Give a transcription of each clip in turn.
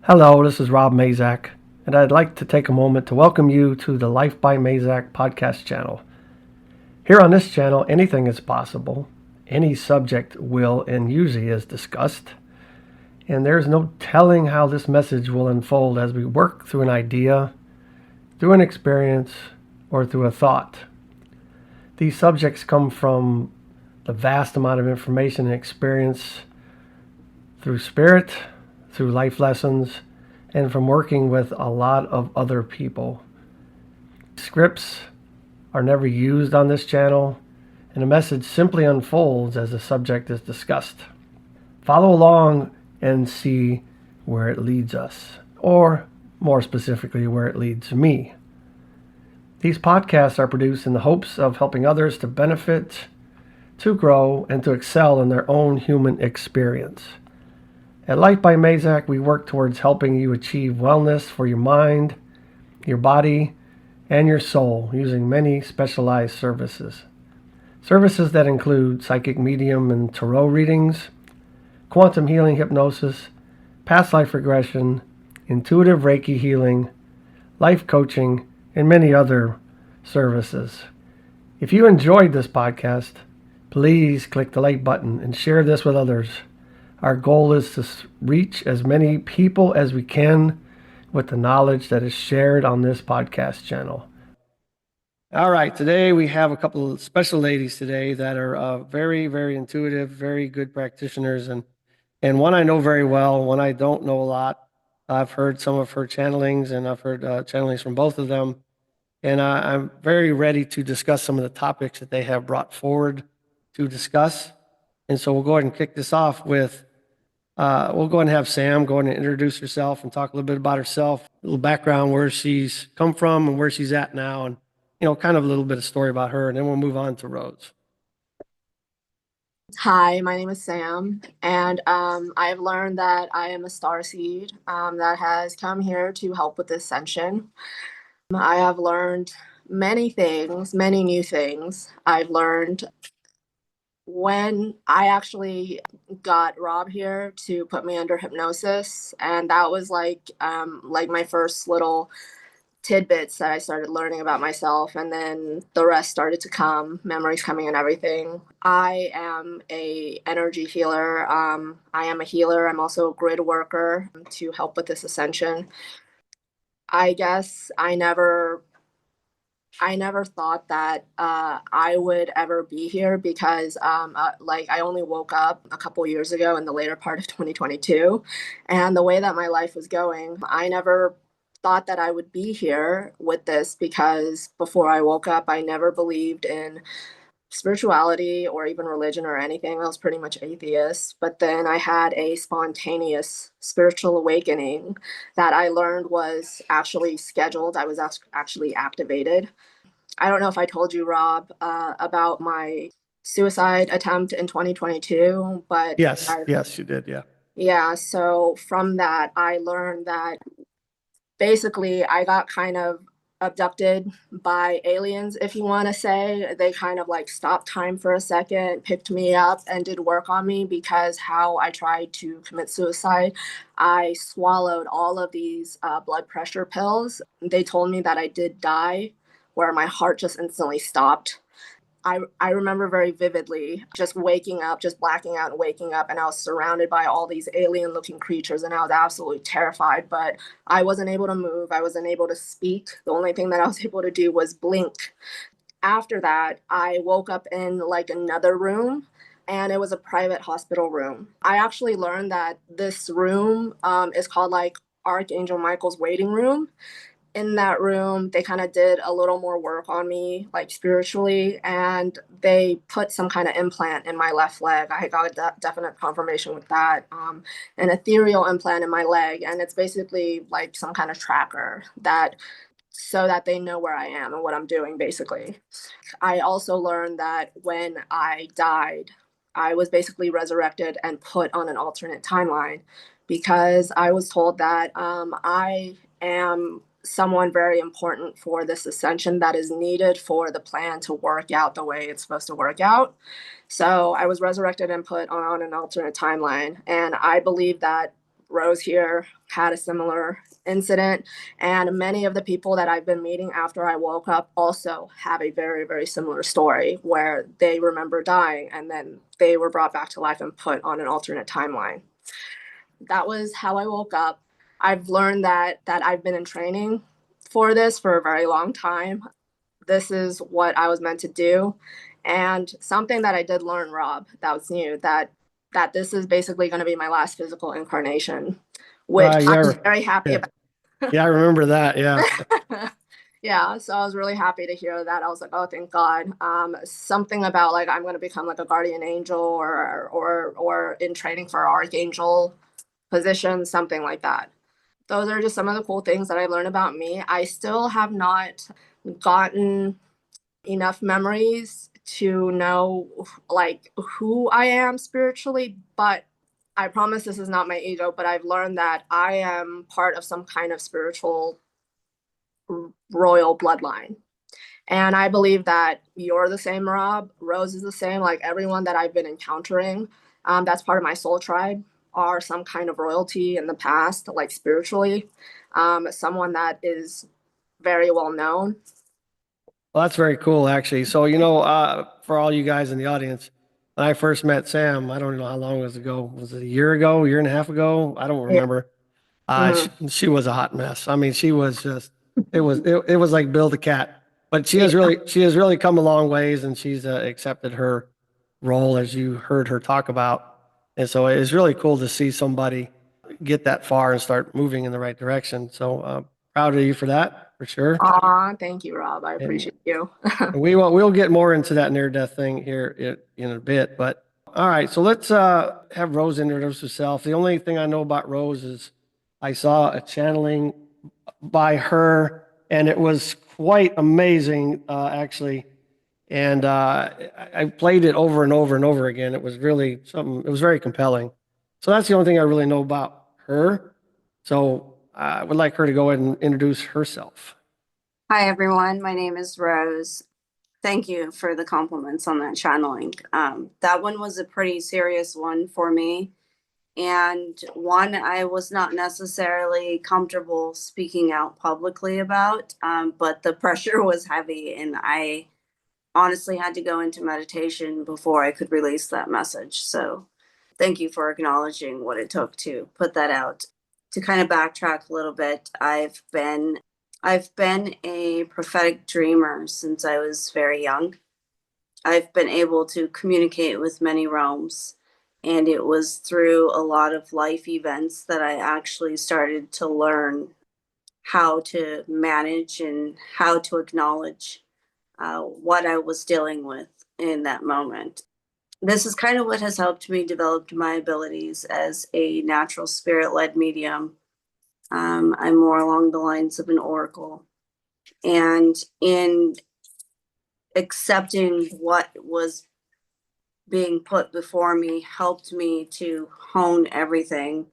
Hello, this is Rob Mazak, and I'd like to take a moment to welcome you to the Life by Mazak podcast channel. Here on this channel, anything is possible. Any subject will and usually is discussed, and there's no telling how this message will unfold as we work through an idea, through an experience, or through a thought. These subjects come from the vast amount of information and experience through spirit, through life lessons, and from working with a lot of other people. Scripts are never used on this channel, and the message simply unfolds as the subject is discussed. Follow along and see where it leads us, or more specifically, where it leads me. These podcasts are produced in the hopes of helping others to benefit, to grow, and to excel in their own human experience. At Life by Mazak, we work towards helping you achieve wellness for your mind, your body, and your soul using many specialized services. Services that include psychic medium and tarot readings, quantum healing hypnosis, past life regression, intuitive Reiki healing, life coaching, and many other services. If you enjoyed this podcast, please click the like button and share this with others. Our goal is to reach as many people as we can with the knowledge that is shared on this podcast channel. All right, today we have a couple of special ladies today that are very, very intuitive, very good practitioners, and one I know very well, one I don't know a lot. I've heard some of her channelings, and I've heard channelings from both of them, and I'm very ready to discuss some of the topics that they have brought forward to discuss. And so we'll go ahead and kick this off with, we'll go ahead and have Sam go ahead and introduce herself and talk a little bit about herself, a little background, where she's come from and where she's at now, and kind of a little bit of story about her, and then we'll move on to Rose. Hi, my name is Sam, and I have learned that I am a star seed that has come here to help with ascension. I have learned many things, many new things. I've learned when I actually got Rob here to put me under hypnosis, and that was like my first little tidbits that I started learning about myself, and then the rest started to come, memories coming and everything. I am a energy healer. I am a healer. I'm also a grid worker to help with this ascension. I guess I never thought that I would ever be here because I only woke up a couple years ago in the later part of 2022, and the way that my life was going, I never thought that I would be here with this because before I woke up, I never believed in spirituality or even religion or anything. I was pretty much atheist. But then I had a spontaneous spiritual awakening that I learned was actually scheduled. I was actually activated. I don't know if I told you, Rob, about my suicide attempt in 2022, but Yes, you did, yeah. yeah, so from that, I learned that basically I got kind of abducted by aliens, if you want to say. They kind of like stopped time for a second, picked me up, and did work on me because how I tried to commit suicide. I swallowed all of these blood pressure pills. They told me that I did die, where my heart just instantly stopped. I remember very vividly just waking up, just blacking out and waking up, and I was surrounded by all these alien looking creatures, and I was absolutely terrified. But I wasn't able to move, I wasn't able to speak. The only thing that I was able to do was blink. After that, I woke up in like another room, and it was a private hospital room. I actually learned that this room is called like Archangel Michael's waiting room. In that room, they kind of did a little more work on me, like spiritually, and they put some kind of implant in my left leg. I got a definite confirmation with that. An ethereal implant in my leg, and it's basically like some kind of tracker that so that they know where I am and what I'm doing, basically. I also learned that when I died, I was basically resurrected and put on an alternate timeline because I was told that I am someone very important for this ascension that is needed for the plan to work out the way it's supposed to work out. So I was resurrected and put on an alternate timeline. And I believe that Rose here had a similar incident. And many of the people that I've been meeting after I woke up also have a very, very similar story where they remember dying and then they were brought back to life and put on an alternate timeline. That was how I woke up. I've learned that I've been in training for this for a very long time. This is what I was meant to do. And something that I did learn, Rob, that was new, that this is basically going to be my last physical incarnation, which I'm Yeah, very happy yeah, about. yeah. I remember that. Yeah, Yeah, so I was really happy to hear that. I was like, oh, thank God. Something about like I'm going to become like a guardian angel or in training for archangel position, something like that. Those are just some of the cool things that I learned about me. I still have not gotten enough memories to know like who I am spiritually, but I promise this is not my ego, but I've learned that I am part of some kind of spiritual royal bloodline. And I believe that you're the same, Rob. Rose is the same. Like everyone that I've been encountering, that's part of my soul tribe, are some kind of royalty in the past, like spiritually. Someone that is very well known. well, that's very cool, actually. So, for all you guys in the audience, when I first met Sam, I don't know how long it was ago. Was it a year ago, a year and a half ago? I don't Yeah. remember. Mhm. She was a hot mess. I mean, she was just, it was like Bill the cat. But Yeah. she has really come a long ways, and she's accepted her role as you heard her talk about. And so it's really cool to see somebody get that far and start moving in the right direction. So proud of you for that, for sure. Aw, thank you, Rob. I And appreciate you. we'll get more into that near death thing here in a bit. But all right, so let's have Rose introduce herself. The only thing I know about Rose is I saw a channeling by her, and it was quite amazing, actually. And I played it over and over and over again. It was really something. It was very compelling. So that's the only thing I really know about her. So I would like her to go ahead and introduce herself. Hi, everyone. My name is Rose. Thank you for the compliments on that channeling. That one was a pretty serious one for me, and one I was not necessarily comfortable speaking out publicly about, but the pressure was heavy, and I honestly had to go into meditation before I could release that message. So, thank you for acknowledging what it took to put that out. To kind of backtrack a little bit, I've been a prophetic dreamer since I was very young. I've been able to communicate with many realms, and it was through a lot of life events that I actually started to learn how to manage and how to acknowledge what I was dealing with in that moment. This is kind of what has helped me develop my abilities as a natural spirit led medium. I'm more along the lines of an oracle. And in accepting what was being put before me helped me to hone everything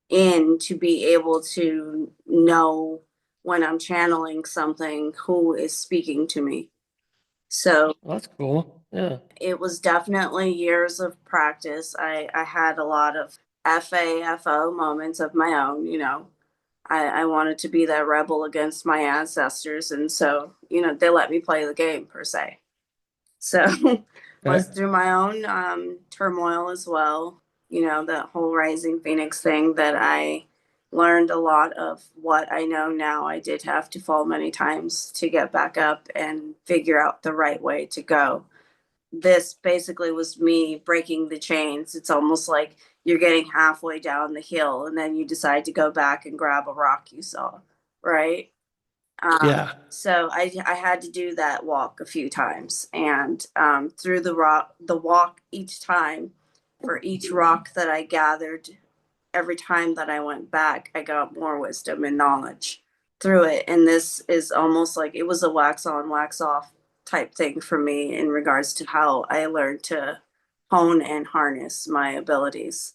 in to be able to know when I'm channeling something who is speaking to me. So Well, that's cool. Yeah. it was definitely years of practice. I had a lot of FAFO moments of my own, you know. I wanted to be that rebel against my ancestors. And so, they let me play the game per se. So was Okay. through my own turmoil as well, that whole rising phoenix thing that I learned a lot of what I know now. I did have to fall many times to get back up and figure out the right way to go. This basically was me breaking the chains. It's almost like you're getting halfway down the hill and then you decide to go back and grab a rock you saw, right? Yeah. So I had to do that walk a few times, and through the walk each time, for each rock that I gathered, every time that I went back, I got more wisdom and knowledge through it. And this is almost like it was a wax on, wax off type thing for me in regards to how I learned to hone and harness my abilities.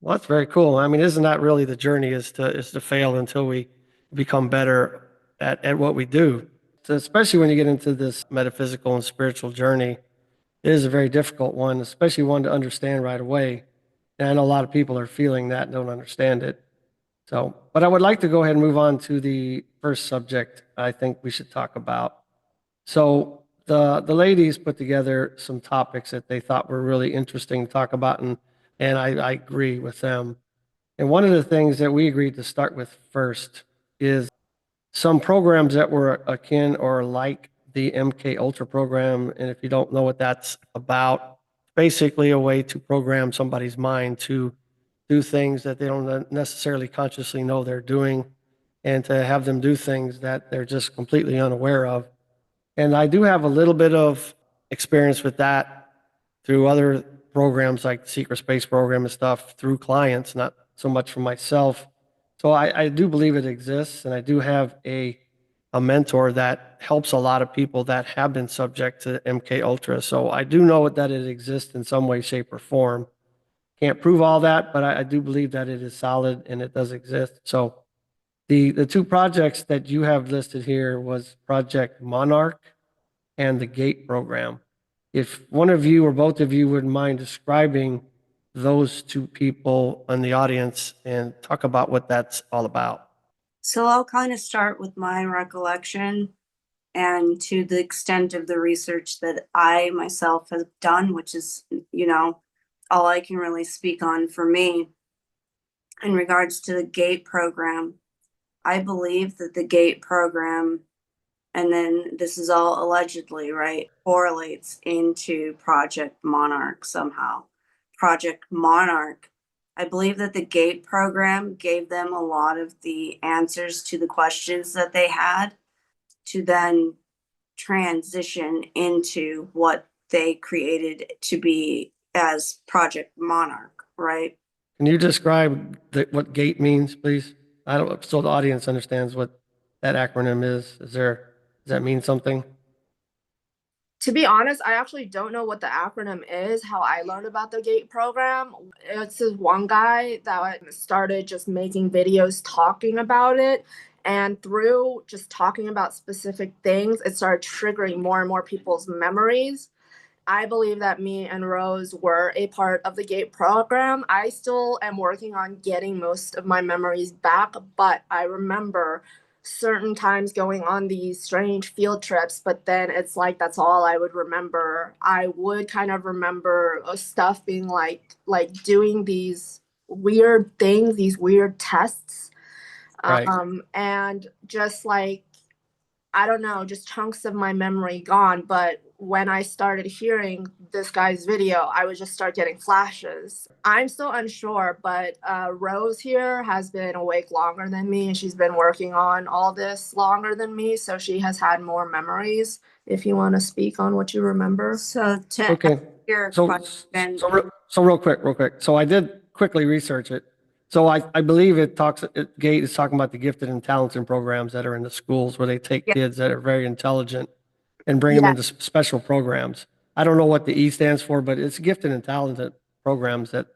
Well, that's very cool. I mean, isn't that really the journey is to fail until we become better at what we do? So especially when you get into this metaphysical and spiritual journey, it is a very difficult one, especially one to understand right away. And I know a lot of people are feeling that and don't understand it. So, but I would like to go ahead and move on to the first subject I think we should talk about. So the ladies put together some topics that they thought were really interesting to talk about, and I agree with them. And one of the things that we agreed to start with first is some programs that were akin or like the MK Ultra program. And if you don't know what that's about, basically a way to program somebody's mind to do things that they don't necessarily consciously know they're doing, and to have them do things that they're just completely unaware of. And I do have a little bit of experience with that through other programs like the Secret Space program and stuff through clients, not so much for myself. So I do believe it exists, and I do have a mentor that helps a lot of people that have been subject to MK Ultra. So I do know that it exists in some way, shape, or form. Can't prove all that, but I do believe that it is solid and it does exist. So the two projects that you have listed here was Project Monarch and the GATE program. If one of you or both of you wouldn't mind describing those two people in the audience and talk about what that's all about. So I'll kind of start with my recollection and to the extent of the research that I myself have done, which is, all I can really speak on for me. In regards to the GATE program, I believe that the GATE program, and then this is all allegedly, right, correlates into Project Monarch somehow. Project Monarch, I believe that the GATE program gave them a lot of the answers to the questions that they had to then transition into what they created to be as Project Monarch, right? Can you describe what GATE means, please? I don't, so the audience understands what that acronym is. Does that mean something? To be honest, I actually don't know what the acronym is. How I learned about the GATE program, it's this one guy that started just making videos talking about it. And through just talking about specific things, it started triggering more and more people's memories. I believe that me and Rose were a part of the GATE program. I still am working on getting most of my memories back, but I remember certain times going on these strange field trips, but then it's like that's all I would remember. I would kind of remember stuff being like doing these weird things, these weird tests. Right. And just like I don't know, just chunks of my memory gone. But when I started hearing this guy's video, I would just start getting flashes. I'm still unsure, but Rose here has been awake longer than me, and she's been working on all this longer than me. So she has had more memories. If you want to speak on what you remember. So to Okay. your So, question, so real quick. So I did quickly research it. So I believe GATE is talking about the gifted and talented programs that are in the schools where they take Yeah. kids that are very intelligent and bring them Yeah, into special programs. I don't know what the E stands for, but it's gifted and talented programs that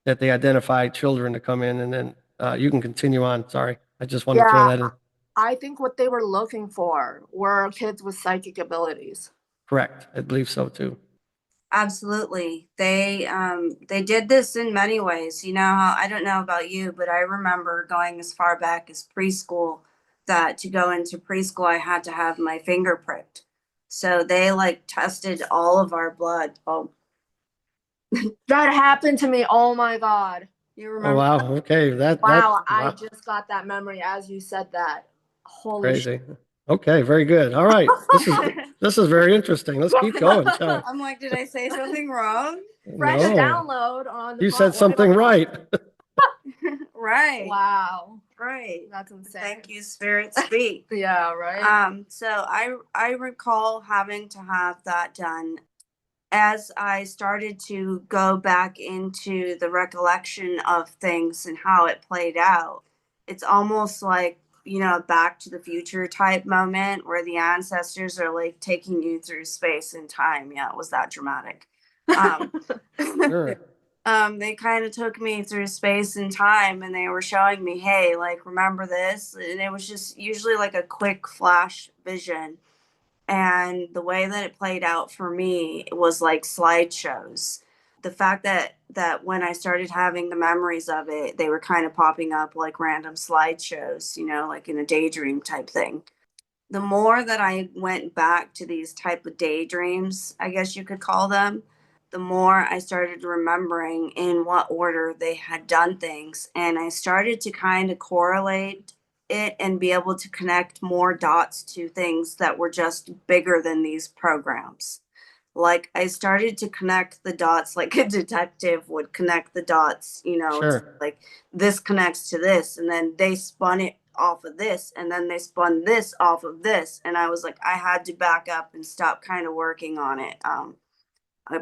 they identify children to come in, and then you can continue on. Sorry, I just wanted to throw yeah. that in. I think what they were looking for were kids with psychic abilities. Correct. I believe so too. absolutely. They did this in many ways. I don't know about you, but I remember going as far back as preschool that to go into preschool I had to have my finger pricked. So they like tested all of our blood. Oh, That happened to me. Oh my God. You Oh remember? wow. Okay. Wow, I Wow. just got that memory as you said that. Holy shit. Crazy. Okay. Very good. All right. This is very interesting. Let's keep going, shall we? I'm like, did I say something wrong? Fresh No, download on the you said front white something right. Right. Wow. Right. That's insane. Thank you, Spirit Speak. Yeah, right? So I recall having to have that done. As I started to go back into the recollection of things and how it played out, it's almost like, a Back to the Future type moment where the ancestors are like taking you through space and time. Yeah, it was that dramatic. Um, Sure. they kind of took me through space and time and they were showing me, hey, like, remember this? And it was just usually like a quick flash vision. And the way that it played out for me was like slideshows. the fact that when I started having the memories of it, they were kind of popping up like random slideshows, like in a daydream type thing. The more that I went back to these type of daydreams, I guess you could call them, the more I started remembering in what order they had done things. And I started to kind of correlate it and be able to connect more dots to things that were just bigger than these programs. Like I started to connect the dots like a detective would connect the dots, Sure. like this connects to this, and then they spun it off of this, and then they spun this off of this. And I was like, I had to back up and stop kind of working on it.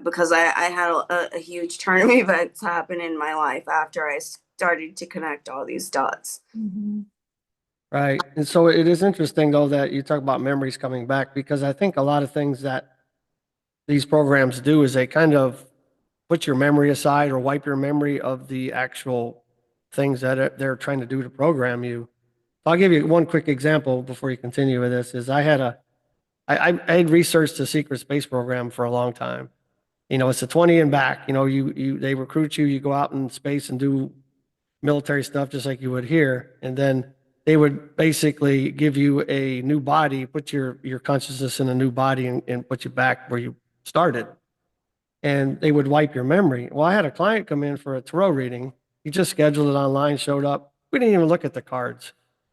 Because I had a huge turn of events happen in my life after I started to connect all these dots. Mm-hmm. Right. And so it is interesting, though, that you talk about memories coming back, because I think a lot of things that these programs do is they kind of put your memory aside or wipe your memory of the actual things that they're trying to do to program you. So I'll give you one quick example before you continue with this. Is I had researched the secret space program for a long time. It's a 20 and back. They recruit you, you go out in space and do military stuff just like you would here, and then they would basically give you a new body, put your consciousness in a new body, and put you back where you started, and they would wipe your memory. Well, I had a client come in for a tarot reading. He just scheduled it online, showed up. We didn't even look at the cards.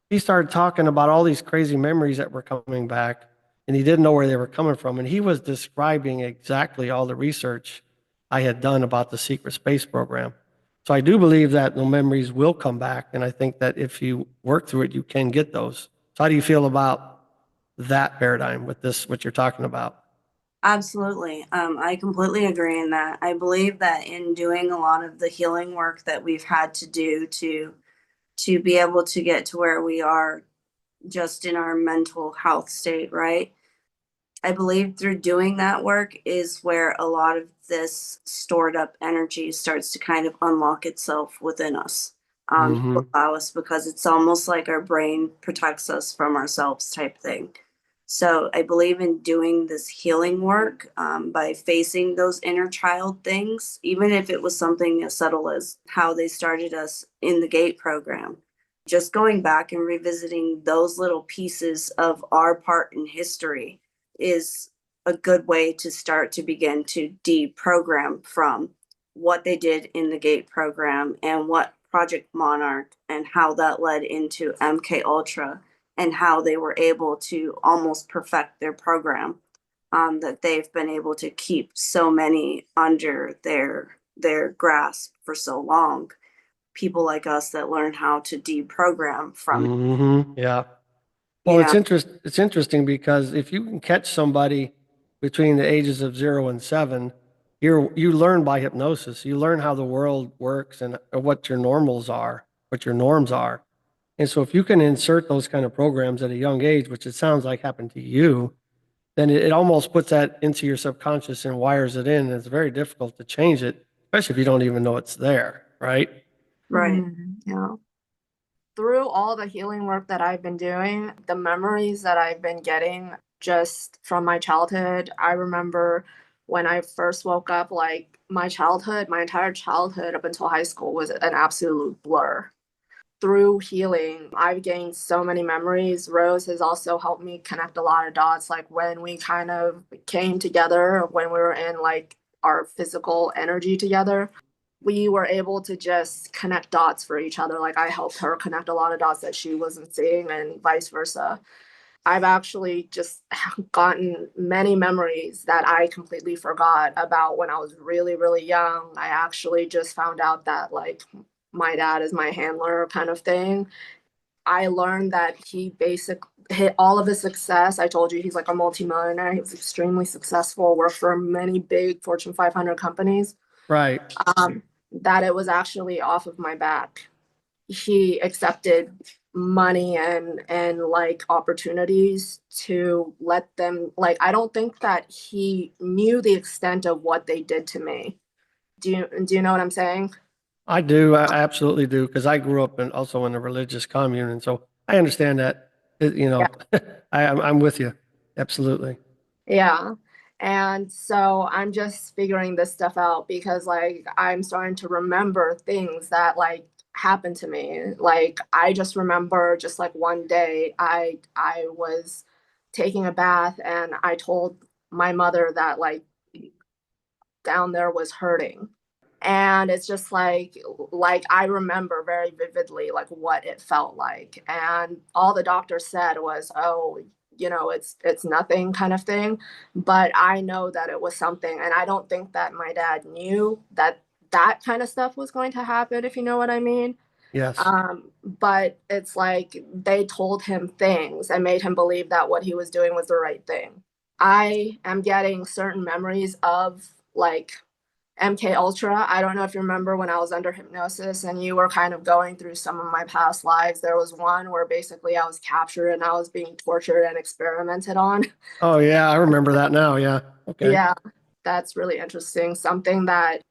He started talking about all these crazy memories that were coming back, and he didn't know where they were coming from. And he was describing exactly all the research I had done about the secret space program. So I do believe that the memories will come back, and I think that if you work through it, you can get those. So how do you feel about that paradigm with this, what you're talking about? Absolutely. I completely agree in that. I believe that in doing a lot of the healing work that we've had to do to be able to get to where we are just in our mental health state, right? I believe through doing that work is where a lot of this stored up energy starts to kind of unlock itself within us, Mm-hmm. to allow us, because it's almost like our brain protects us from ourselves type thing. So I believe in doing this healing work, by facing those inner child things, even if it was something as subtle as how they started us in the GATE program. Just going back and revisiting those little pieces of our part in history is a good way to start to begin to deprogram from what they did in the GATE program and what Project Monarch and how that led into MK Ultra and how they were able to almost perfect their program, that they've been able to keep so many under their grasp for so long. People like us that learn how to deprogram from it, Mm-hmm. Yeah. you Well, know. it's interesting because if you can catch somebody between the ages of 0 and 7, you learn by hypnosis. You learn how the world works and what your normals are, what your norms are. And so if you can insert those kind of programs at a young age, which it sounds like happened to you, then it almost puts that into your subconscious and wires it in. And it's very difficult to change it, especially if you don't even know it's there, right? Right. Yeah. Through all the healing work that I've been doing, the memories that I've been getting just from my childhood, I remember when I first woke up, like my childhood, my entire childhood up until high school was an absolute blur. Through healing, I've gained so many memories. Rose has also helped me connect a lot of dots, like when we kind of came together, when we were in like our physical energy together, we were able to just connect dots for each other. Like I helped her connect a lot of dots that she wasn't seeing, and vice versa. I've actually just gotten many memories that I completely forgot about when I was really, really young. I actually just found out that like my dad is my handler kind of thing. I learned that he basically hit all of his success. I told you he's like a multimillionaire. He was extremely successful, worked for many big Fortune 500 companies. Right. Um, that it was actually off of my back. He accepted money and like opportunities to let them, like I don't think that he knew the extent of what they did to me. Do you know what I'm saying? I do. I absolutely do. Because I grew up also in a religious commune. And so I understand that, Yeah. I'm with you. Absolutely. Yeah. And so I'm just figuring this stuff out because like I'm starting to remember things that like happened to me. Like I just remember just like one day I was taking a bath and I told my mother that like down there was hurting. And it's just like I remember very vividly like what it felt like. And all the doctor said was, "Oh, you know, it's nothing," kind of thing. But I know that it was something, and I don't think that my dad knew that that kind of stuff was going to happen, if you know what I mean. Yes. But it's like they told him things and made him believe that what he was doing was the right thing. I am getting certain memories of like MK Ultra. I don't know if you remember when I was under hypnosis and you were kind of going through some of my past lives. There was one where basically I was captured and I was being tortured and experimented on. Oh yeah, I remember that now. Yeah. Okay. Yeah, that's really interesting. Something that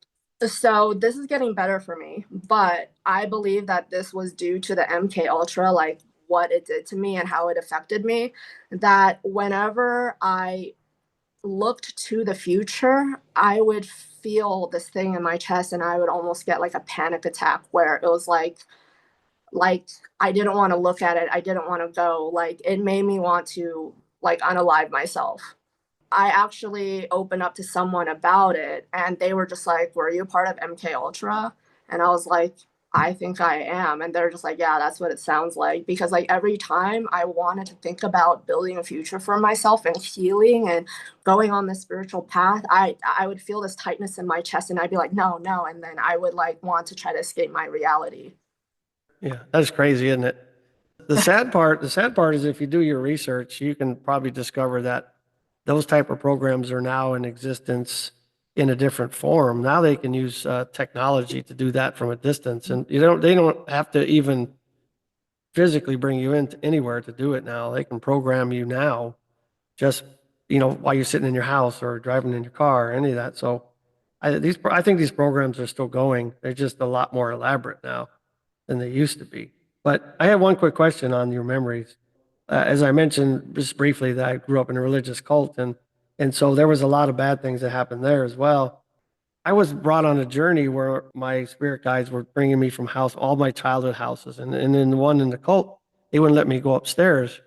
so this is getting better for me, but I believe that this was due to the MK Ultra, like what it did to me and how it affected me. That whenever I looked to the future, I would feel this thing in my chest and I would almost get like a panic attack where it was like I didn't want to look at it. I didn't want to go. Like it made me want to like unalive myself. I actually opened up to someone about it and they were just like, "Were you part of MK Ultra?" And I was like, "I think I am." And they're just like, "Yeah, that's what it sounds like." Because like every time I wanted to think about building a future for myself and healing and going on this spiritual path, I would feel this tightness in my chest and I'd be like, "No, no." And then I would like want to try to escape my reality. Yeah, that's crazy, isn't it? The sad part is if you do your research, you can probably discover that those type of programs are now in existence in a different form. Now they can use technology to do that from a distance, and they don't have to even physically bring you in anywhere to do it now. They can program you now, just while you're sitting in your house or driving in your car or any of that. So I think these programs are still going. They're just a lot more elaborate now than they used to be. But I have one quick question on your memories. As I mentioned just briefly, that I grew up in a religious cult, and so there was a lot of bad things that happened there as well. I was brought on a journey where my spirit guides were bringing me from all my childhood houses, and in the one in the cult, they wouldn't let me go upstairs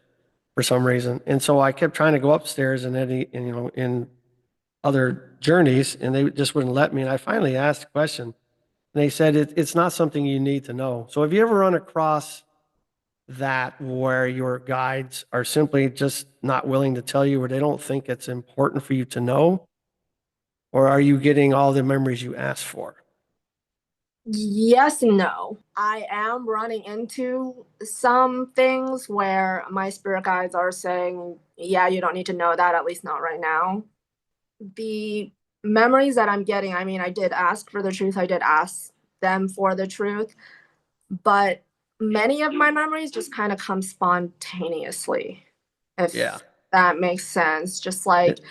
for some reason, and so I kept trying to go upstairs in other journeys, and they just wouldn't let me. And I finally asked a question, and they said it's not something you need to know. So have you ever run across that where your guides are simply just not willing to tell you, or they don't think it's important for you to know? Or are you getting all the memories you asked for? Yes and no. I am running into some things where my spirit guides are saying, "Yeah, you don't need to know that, at least not right now." The memories that I'm getting, I mean, I did ask for the truth, I did ask them for the truth, but many of my memories just kind of come spontaneously, Yeah. if that makes sense. Just like, It-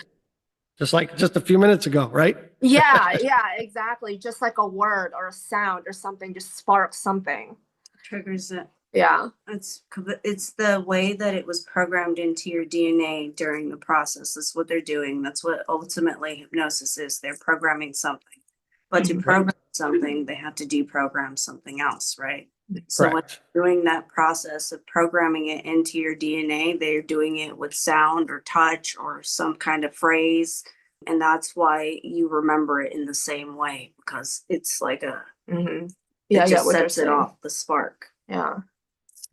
just like just a few minutes ago, right? yeah, yeah, exactly. Just like a word or a sound or something just sparks something. Triggers it. Yeah. It's the way that it was programmed into your DNA during the process. That's what they're doing. That's what ultimately hypnosis is. They're programming something. But to Mhm. program something, they have to deprogram something else, right? So when Correct. they're doing that process of programming it into your DNA, they're doing it with sound or touch or some kind of phrase. And that's why you remember it in the same way, because it's like Mm-hmm. it Yeah, I get just what you're sets it saying. off, the spark. Yeah.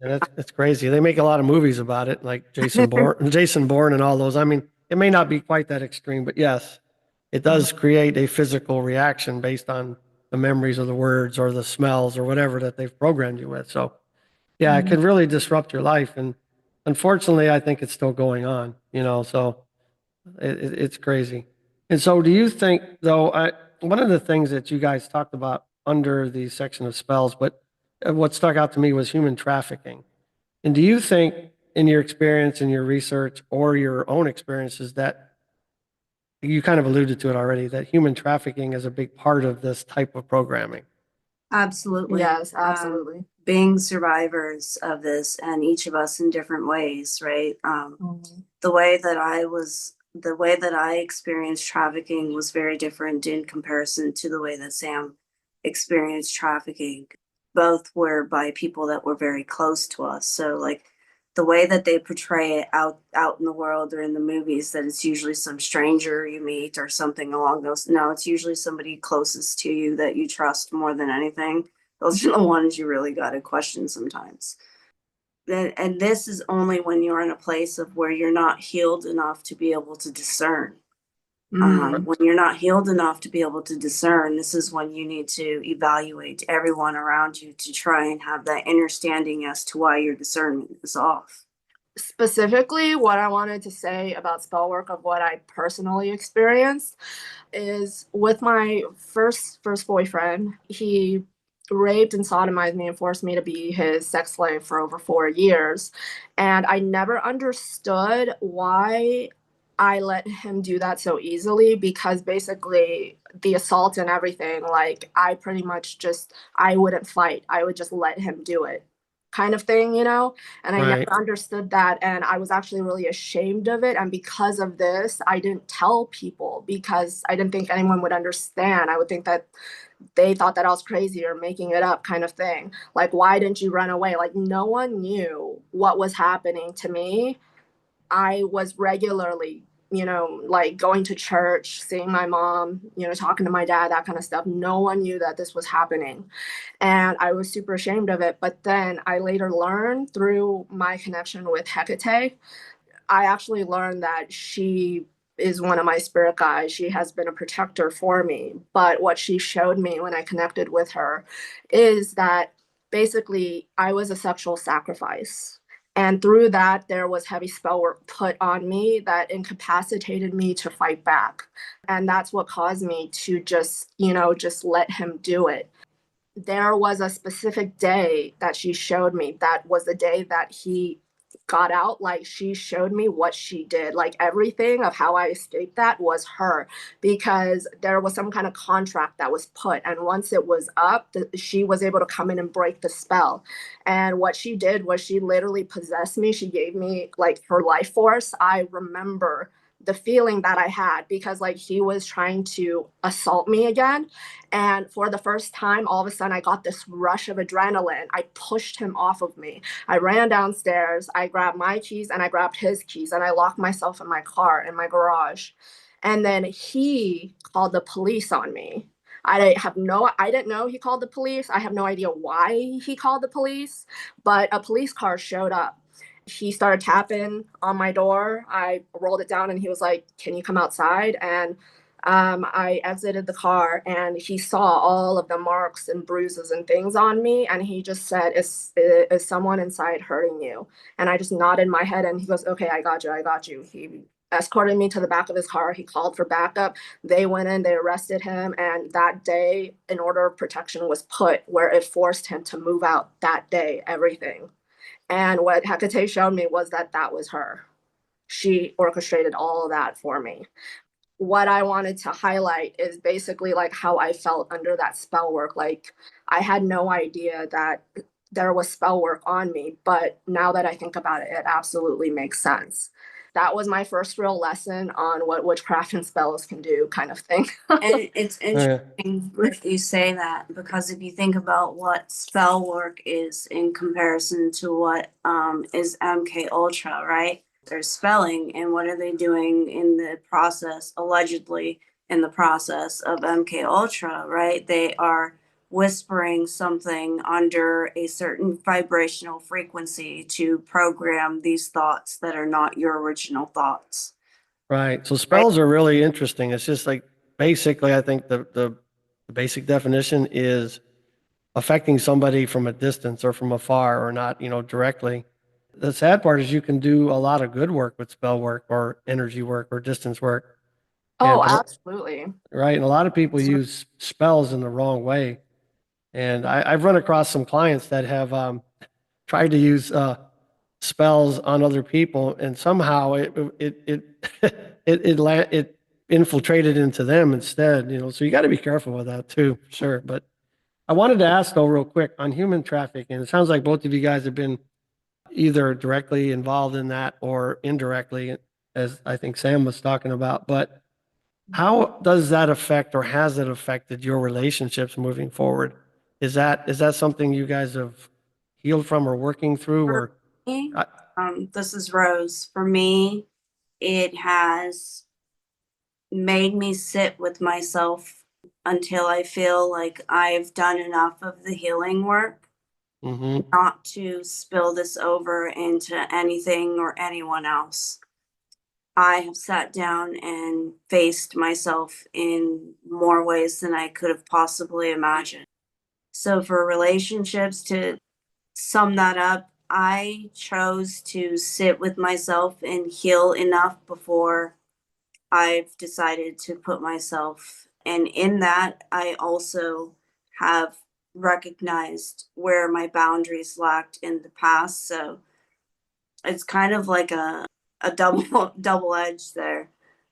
And that's crazy. They make a lot of movies about it, like Jason Bourne and all those. I mean, it may not be quite that extreme, but yes, it does create a physical reaction based on the memories of the words or the smells or whatever that they've programmed you with. So yeah, it Mhm. can really disrupt your life. And unfortunately, I think it's still going on. So it's crazy. And so, do you think, though, one of the things that you guys talked about under the section of spells, but what stuck out to me was human trafficking. And do you think, in your experience, in your research, or your own experiences, that you kind of alluded to it already, that human trafficking is a big part of this type of programming? Absolutely. Yes, absolutely. Being survivors of this, and each of us in different ways, right? Mhm. The way that I was the way that I experienced trafficking was very different in comparison to the way that Sam experienced trafficking. Both were by people that were very close to us. So like the way that they portray it out in the world or in the movies, that it's usually some stranger you meet or something along those. No, it's usually somebody closest to you that you trust more than anything. Those are the ones you really got to question sometimes. And this is only when you're in a place of where you're not healed enough to be able to discern. When you're not healed enough to be able to discern, this is when you need to evaluate everyone around you to try and have that understanding as to why your discernment is off. Specifically, what I wanted to say about spell work of what I personally experienced is with my first boyfriend. He raped and sodomized me and forced me to be his sex slave for over 4 years, and I never understood why I let him do that so easily, because basically the assault and everything, like I pretty much just, I wouldn't fight. I would just let him do it, kind of thing, you know? And I Right. never understood that. And I was actually really ashamed of it. And because of this, I didn't tell people because I didn't think anyone would understand. I would think that they thought that I was crazy or making it up, kind of thing. Like, why didn't you run away? Like, no one knew what was happening to me. I was regularly, like going to church, seeing my mom, talking to my dad, that kind of stuff. No one knew that this was happening. And I was super ashamed of it. But then I later learned through my connection with Hecate, I actually learned that she is one of my spirit guides. She has been a protector for me. But what she showed me when I connected with her is that basically I was a sexual sacrifice. And through that, there was heavy spell work put on me that incapacitated me to fight back. And that's what caused me to just let him do it. There was a specific day that she showed me that was the day that he got out. Like, she showed me what she did, like everything of how I escaped. That was her, because there was some kind of contract that was put, and once it was up, she was able to come in and break the spell. And what she did was she literally possessed me. She gave me like her life force. I remember the feeling that I had, because like he was trying to assault me again. And for the first time, all of a sudden, I got this rush of adrenaline. I pushed him off of me. I ran downstairs. I grabbed my keys and I grabbed his keys, and I locked myself in my car in my garage. And then he called the police on me. I didn't know he called the police. I have no idea why he called the police, but a police car showed up. He started tapping on my door. I rolled it down and he was like, "Can you come outside?" And I exited the car and he saw all of the marks and bruises and things on me. And he just said, is someone inside hurting you? And I just nodded my head and he goes, "Okay, I got you. I got you." He escorted me to the back of his car. He called for backup. They went in, they arrested him. And that day, an order of protection was put where it forced him to move out that day, everything. And what Hecate showed me was that that was her. She orchestrated all of that for me. What I wanted to highlight is basically like how I felt under that spell work. Like, I had no idea that there was spell work on me, but now that I think about it, it absolutely makes sense. That was my first real lesson on what witchcraft and spells can do, kind of thing. And it's Yeah. interesting if you say that, because if you think about what spell work is in comparison to what is MK Ultra, right? They're spelling, and what are they doing in the process, allegedly in the process of MK Ultra, right? They are whispering something under a certain vibrational frequency to program these thoughts that are not your original thoughts. Right. So spells are really interesting. It's just like basically, I think the basic definition is affecting somebody from a distance or from afar or not, directly. The sad part is you can do a lot of good work with spell work or energy work or distance work. Oh, And absolutely. right. And a lot of people use spells in the wrong way. And I've run across some clients that have tried to use spells on other people, and somehow it infiltrated into them instead. So you got to be careful with that too, for sure. But I wanted to ask though, real quick, on human trafficking. It sounds like both of you guys have been either directly involved in that or indirectly. as I think Sam was talking about. But how does that affect, or has it affected your relationships moving forward? Is that something you guys have healed from or working through, For or me, I, this is Rose. For me, it has made me sit with myself until I feel like I've done enough of the healing work mhm. not to spill this over into anything or anyone else. I have sat down and faced myself in more ways than I could have possibly imagined. So, for relationships, to sum that up, I chose to sit with myself and heal enough before I've decided to put myself. And in that, I also have recognized where my boundaries lacked in the past. So it's kind of like a double edge there,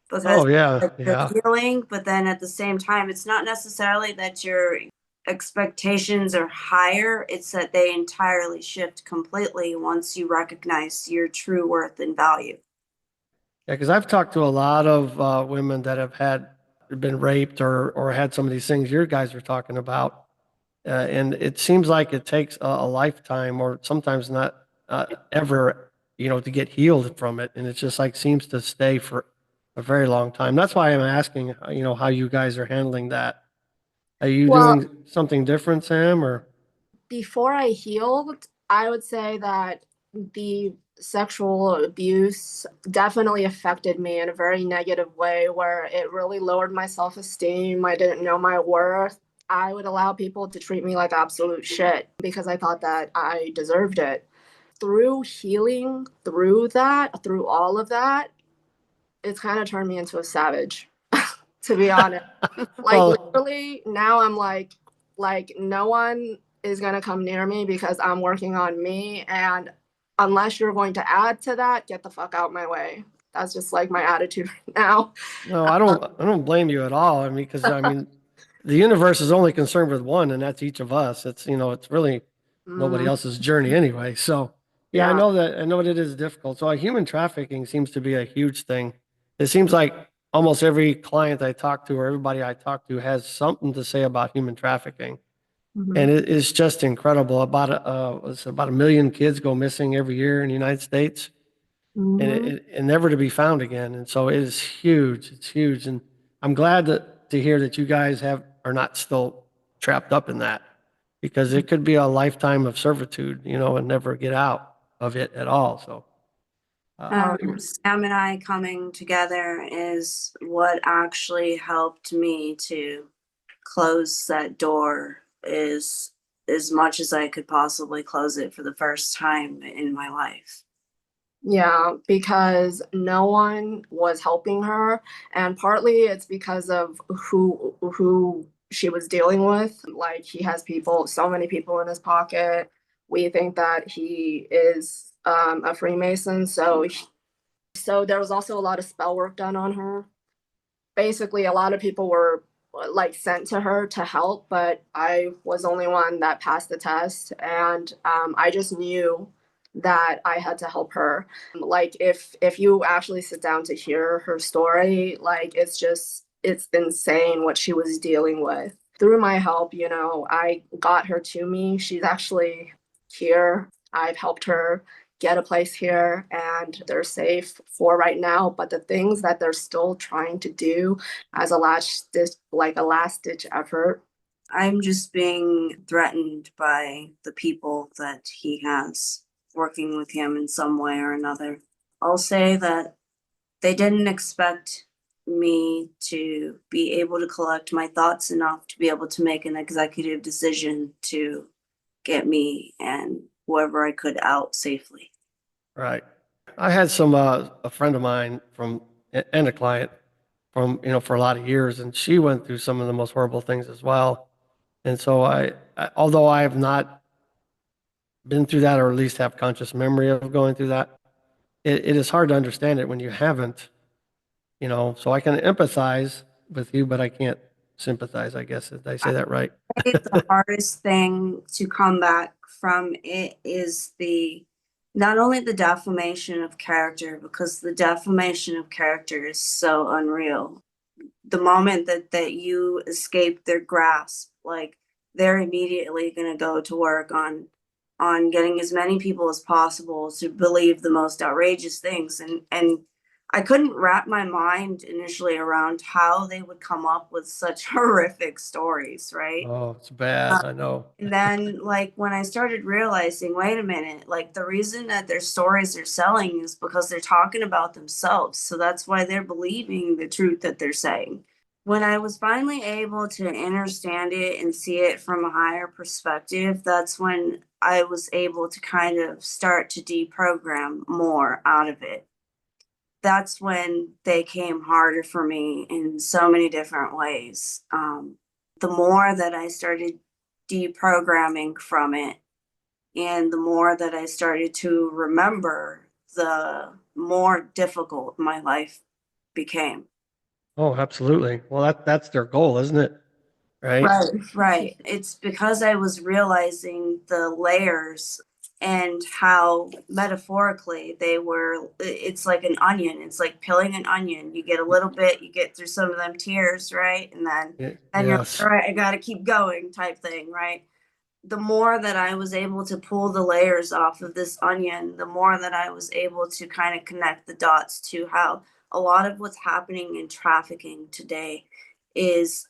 because Oh yeah, like you're yeah. healing, but then at the same time, it's not necessarily that your expectations are higher. It's that they entirely shift completely once you recognize your true worth and value. Yeah, because I've talked to a lot of women that have been raped or had some of these things you guys are talking about, and it seems like it takes a lifetime, or sometimes not ever, to get healed from it, and it just like seems to stay for a very long time. That's why I'm asking, how you guys are handling that. Are you Well, doing something different, Sam, or? before I healed, I would say that the sexual abuse definitely affected me in a very negative way where it really lowered my self esteem. I didn't know my worth. I would allow people to treat me like absolute shit because I thought that I deserved it. Through healing, through all of that, it's kind of turned me into a savage, to be honest. Like Well, literally now I'm like no one is going to come near me because I'm working on me, and unless you're going to add to that, get the fuck out my way. That's just like my attitude right now. no, I don't blame you at all. I mean, because I mean, the universe is only concerned with one, and that's each of us. It's really nobody Mm, else's journey anyway. So, yeah, yeah. I know it is difficult. So, human trafficking seems to be a huge thing. It seems like almost every client I talk to, or everybody I talk to, has something to say about human trafficking, Mhm. and it is just incredible. It's about 1 million kids go missing every year in the United States, and Mhm. and never to be found again. And so it is huge. It's huge, and I'm glad to hear that you guys are not still trapped up in that, because it could be a lifetime of servitude, and never get out of it at all. So, Oh, Sam and I coming together is what actually helped me to close that door is as much as I could possibly close it for the first time in my life. yeah, because no one was helping her, and partly it's because of who she was dealing with. Like he has people, so many people in his pocket. We think that he is a Freemason, so there was also a lot of spell work done on her. Basically a lot of people were like sent to her to help, but I was the only one that passed the test, and I just knew that I had to help her. Like if you actually sit down to hear her story, like it's insane what she was dealing with. Through my help, I got her to me. She's actually here. I've helped her get a place here, and they're safe for right now, but the things that they're still trying to do as a last ditch effort. I'm just being threatened by the people that he has working with him in some way or another. I'll say that they didn't expect me to be able to collect my thoughts enough to be able to make an executive decision to get me and whoever I could out safely. right. I had a friend of mine and a client from, for a lot of years, and she went through some of the most horrible things as well. And so although I have not been through that, or at least have conscious memory of going through that, it is hard to understand it when you haven't, so I can empathize with you, but I can't sympathize, I guess. Did I say that right? I think the hardest thing to come back from it is the Not only the defamation of character, because the defamation of character is so unreal. The moment that you escape their grasp, like they're immediately going to go to work on getting as many people as possible to believe the most outrageous things. And I couldn't wrap my mind initially around how they would come up with such horrific stories, right? Oh, it's bad. I know. And then, like, when I started realizing, wait a minute, like, the reason that their stories are selling is because they're talking about themselves. So that's why they're believing the truth that they're saying. When I was finally able to understand it and see it from a higher perspective, that's when I was able to kind of start to deprogram more out of it. That's when they came harder for me in so many different ways. The more that I started deprogramming from it, and the more that I started to remember, the more difficult my life became. Oh, absolutely. Well, that's their goal, isn't it? Right? Right, right. It's because I was realizing the layers and how metaphorically they were. It's like an onion. It's like peeling an onion. You get a little bit, you get through some of them tears, right? And then you're like, Yes. all right, I gotta keep going type thing, right? The more that I was able to pull the layers off of this onion, the more that I was able to kind of connect the dots to how a lot of what's happening in trafficking today is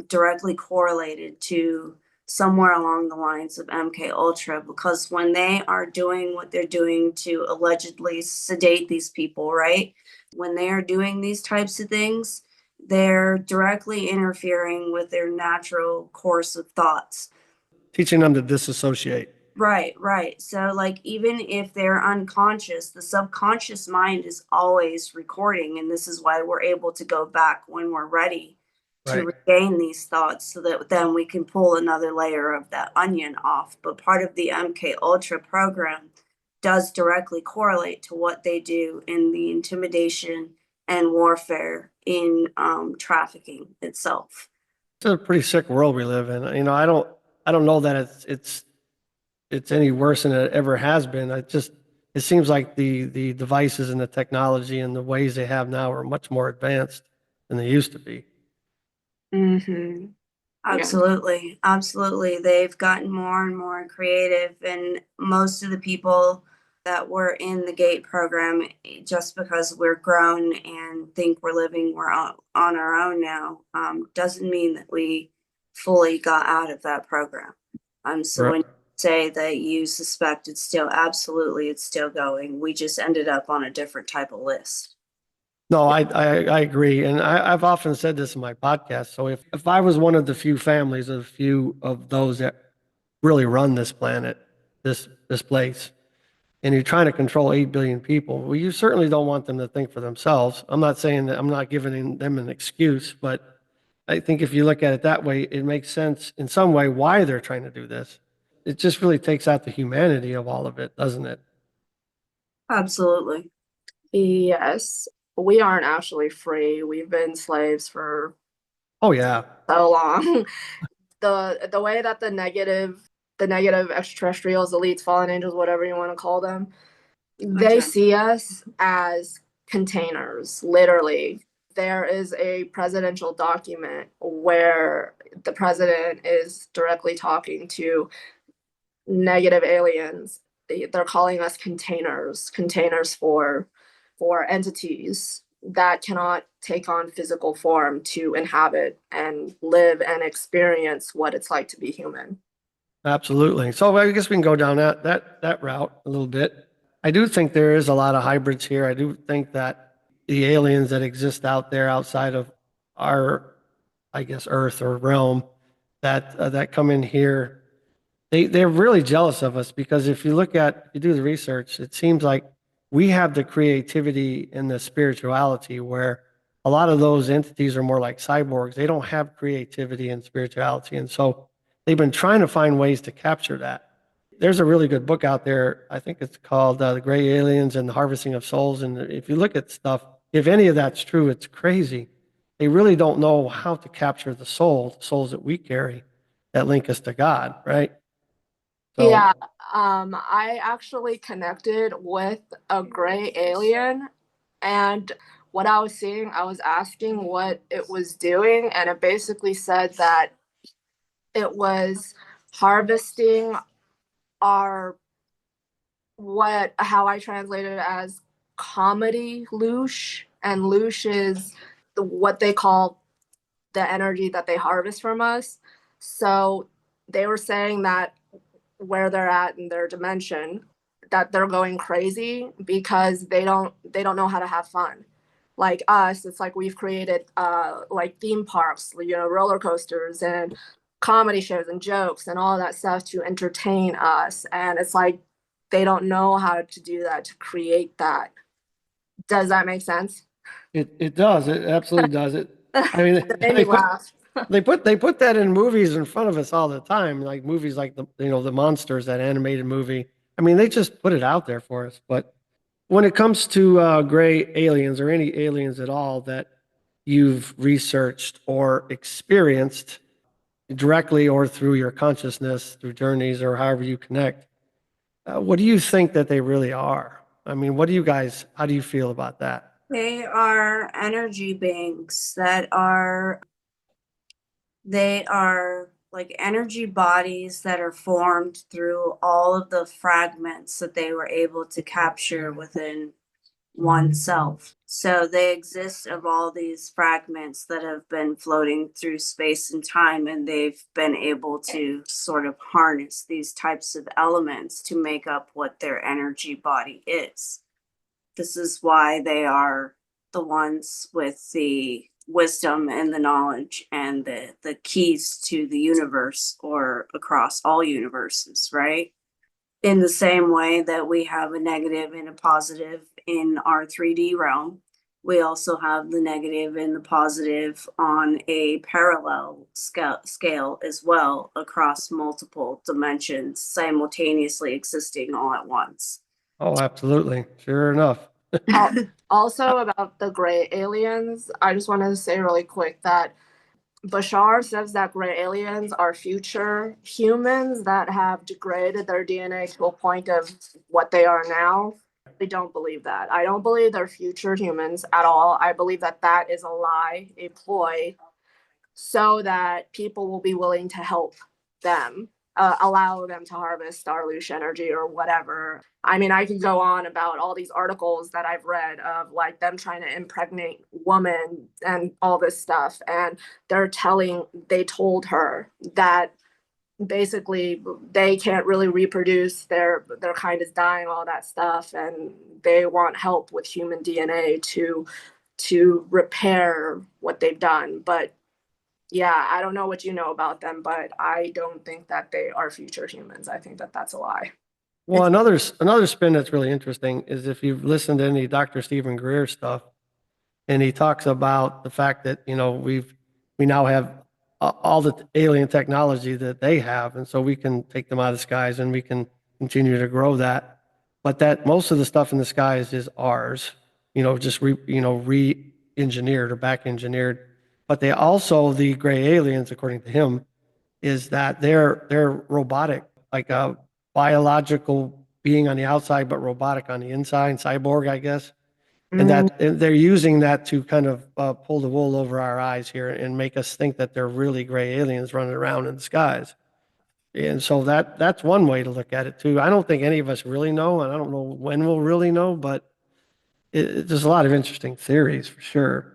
directly correlated to somewhere along the lines of MK Ultra, because when they are doing what they're doing to allegedly sedate these people, right? When they are doing these types of things, they're directly interfering with their natural course of thoughts. Teaching them to disassociate. Right, right. So, like, even if they're unconscious, the subconscious mind is always recording. And this is why we're able to go back when we're ready to Right. regain these thoughts so that then we can pull another layer of that onion off. But part of the MK Ultra program does directly correlate to what they do in the intimidation and warfare in trafficking itself. It's a pretty sick world we live in. I don't know that it's any worse than it ever has been. It seems like the devices and the technology and the ways they have now are much more advanced than they used to be. Mm-hmm. Yeah. Absolutely. Absolutely. They've gotten more and more creative. And most of the people that were in the GATE program, just because we're grown and think we're on our own now, doesn't mean that we fully got out of that program. So when Right. you say that you suspect it's still, absolutely, it's still going. We just ended up on a different type of list. No, I agree. And I've often said this in my podcast. So if I was one of the few families, of few of those that really run this planet, this place, and you're trying to control 8 billion people, well, you certainly don't want them to think for themselves. I'm not saying that, I'm not giving them an excuse, but I think if you look at it that way, it makes sense in some way why they're trying to do this. It just really takes out the humanity of all of it, doesn't it? Absolutely. Yes. We aren't actually free. We've been slaves for Oh, yeah. so long. The way that the negative extraterrestrials, elites, fallen angels, whatever you want to call them, they Okay. see us as containers, literally. There is a presidential document where the president is directly talking to negative aliens. They're calling us containers for entities that cannot take on physical form to inhabit and live and experience what it's like to be human. Absolutely. So I guess we can go down that route a little bit. I do think there is a lot of hybrids here. I do think that the aliens that exist out there outside of our, I guess, Earth or realm that come in here, they're really jealous of us because if you do the research, it seems like we have the creativity and the spirituality where a lot of those entities are more like cyborgs. They don't have creativity and spirituality. And so they've been trying to find ways to capture that. There's a really good book out there. I think it's called The Gray Aliens and the Harvesting of Souls. And if you look at stuff, if any of that's true, it's crazy. They really don't know how to capture the souls that we carry that link us to God, right? Yeah, So I actually connected with a gray alien, and what I was seeing, I was asking what it was doing, and it basically said that it was harvesting our what how I translated it as comedy loosh, and loosh is what they call the energy that they harvest from us. So they were saying that where they're at in their dimension, that they're going crazy because they don't know how to have fun. Like us, it's like we've created like theme parks, roller coasters and comedy shows and jokes and all that stuff to entertain us, and it's like they don't know how to do that, to create that. Does that make sense? it does. It absolutely does. I mean, That made me laugh. they put that in movies in front of us all the time, like movies like the Monsters, that animated movie. I mean, they just put it out there for us. But when it comes to gray aliens or any aliens at all that you've researched or experienced directly or through your consciousness, through journeys or however you connect, what do you think that they really are? I mean, how do you feel about that? They are energy banks they are like energy bodies that are formed through all of the fragments that they were able to capture within oneself. So they exist of all these fragments that have been floating through space and time, and they've been able to sort of harness these types of elements to make up what their energy body is. This is why they are the ones with the wisdom and the knowledge and the keys to the universe or across all universes, right? In the same way that we have a negative and a positive in our 3D realm, we also have the negative and the positive on a parallel scale as well across multiple dimensions, simultaneously existing all at once. Oh, absolutely. Sure enough. Also, about the gray aliens, I just wanted to say really quick that Bashar says that gray aliens are future humans that have degraded their DNA to a point of what they are now. I don't believe that. I don't believe they're future humans at all. I believe that that is a lie, a ploy, so that people will be willing to help them, allow them to harvest Starlush energy or whatever. I mean, I could go on about all these articles that I've read of like them trying to impregnate women and all this stuff. And they told her that basically they can't really reproduce, their kind is dying, all that stuff, and they want help with human DNA to repair what they've done. But yeah, I don't know what you know about them, but I don't think that they are future humans. I think that that's a lie. Well, another spin that's really interesting is if you've listened to any Dr. Stephen Greer stuff, and he talks about the fact that we now have all the alien technology that they have, and so we can take them out of the skies and we can continue to grow that. But that most of the stuff in the skies is ours, just re-engineered or back engineered. But they also, the gray aliens, according to him, is that they're robotic, like a biological being on the outside, but robotic on the inside, cyborg, I guess. And they're using that to kind of pull the wool over our eyes here and make us think that they're really gray aliens running around in the skies. And so that's one way to look at it too. I don't think any of us really know, and I don't know when we'll really know, but there's a lot of interesting theories for sure.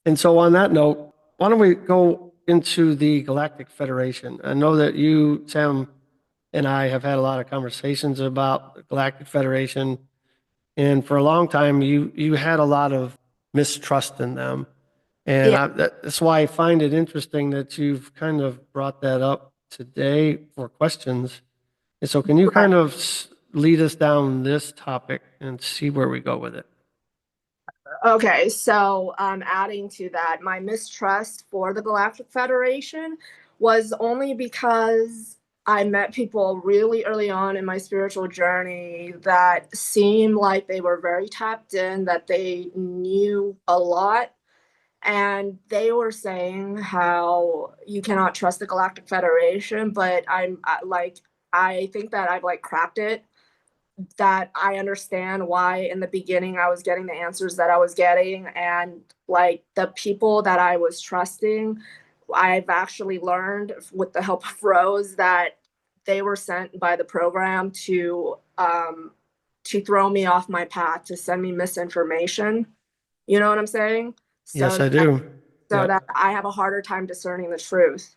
And so, on that note, why don't we go into the Galactic Federation? I know that you, Sam, and I have had a lot of conversations about the Galactic Federation, and for a long time, you had a lot of mistrust in them, and Yeah. that's why I find it interesting that you've kind of brought that up today for questions. And so, can you Right. kind of lead us down this topic and see where we go with it? Okay, so adding to that, my mistrust for the Galactic Federation was only because I met people really early on in my spiritual journey that seemed like they were very tapped in, that they knew a lot, and they were saying how you cannot trust the Galactic Federation, but like I think that I've like cracked it, that I understand why in the beginning I was getting the answers that I was getting, and like the people that I was trusting, I've actually learned with the help of Rose that they were sent by the program to throw me off my path, to send me misinformation. You know what I'm saying? Yes, So I do. so Yep. that I have a harder time discerning the truth.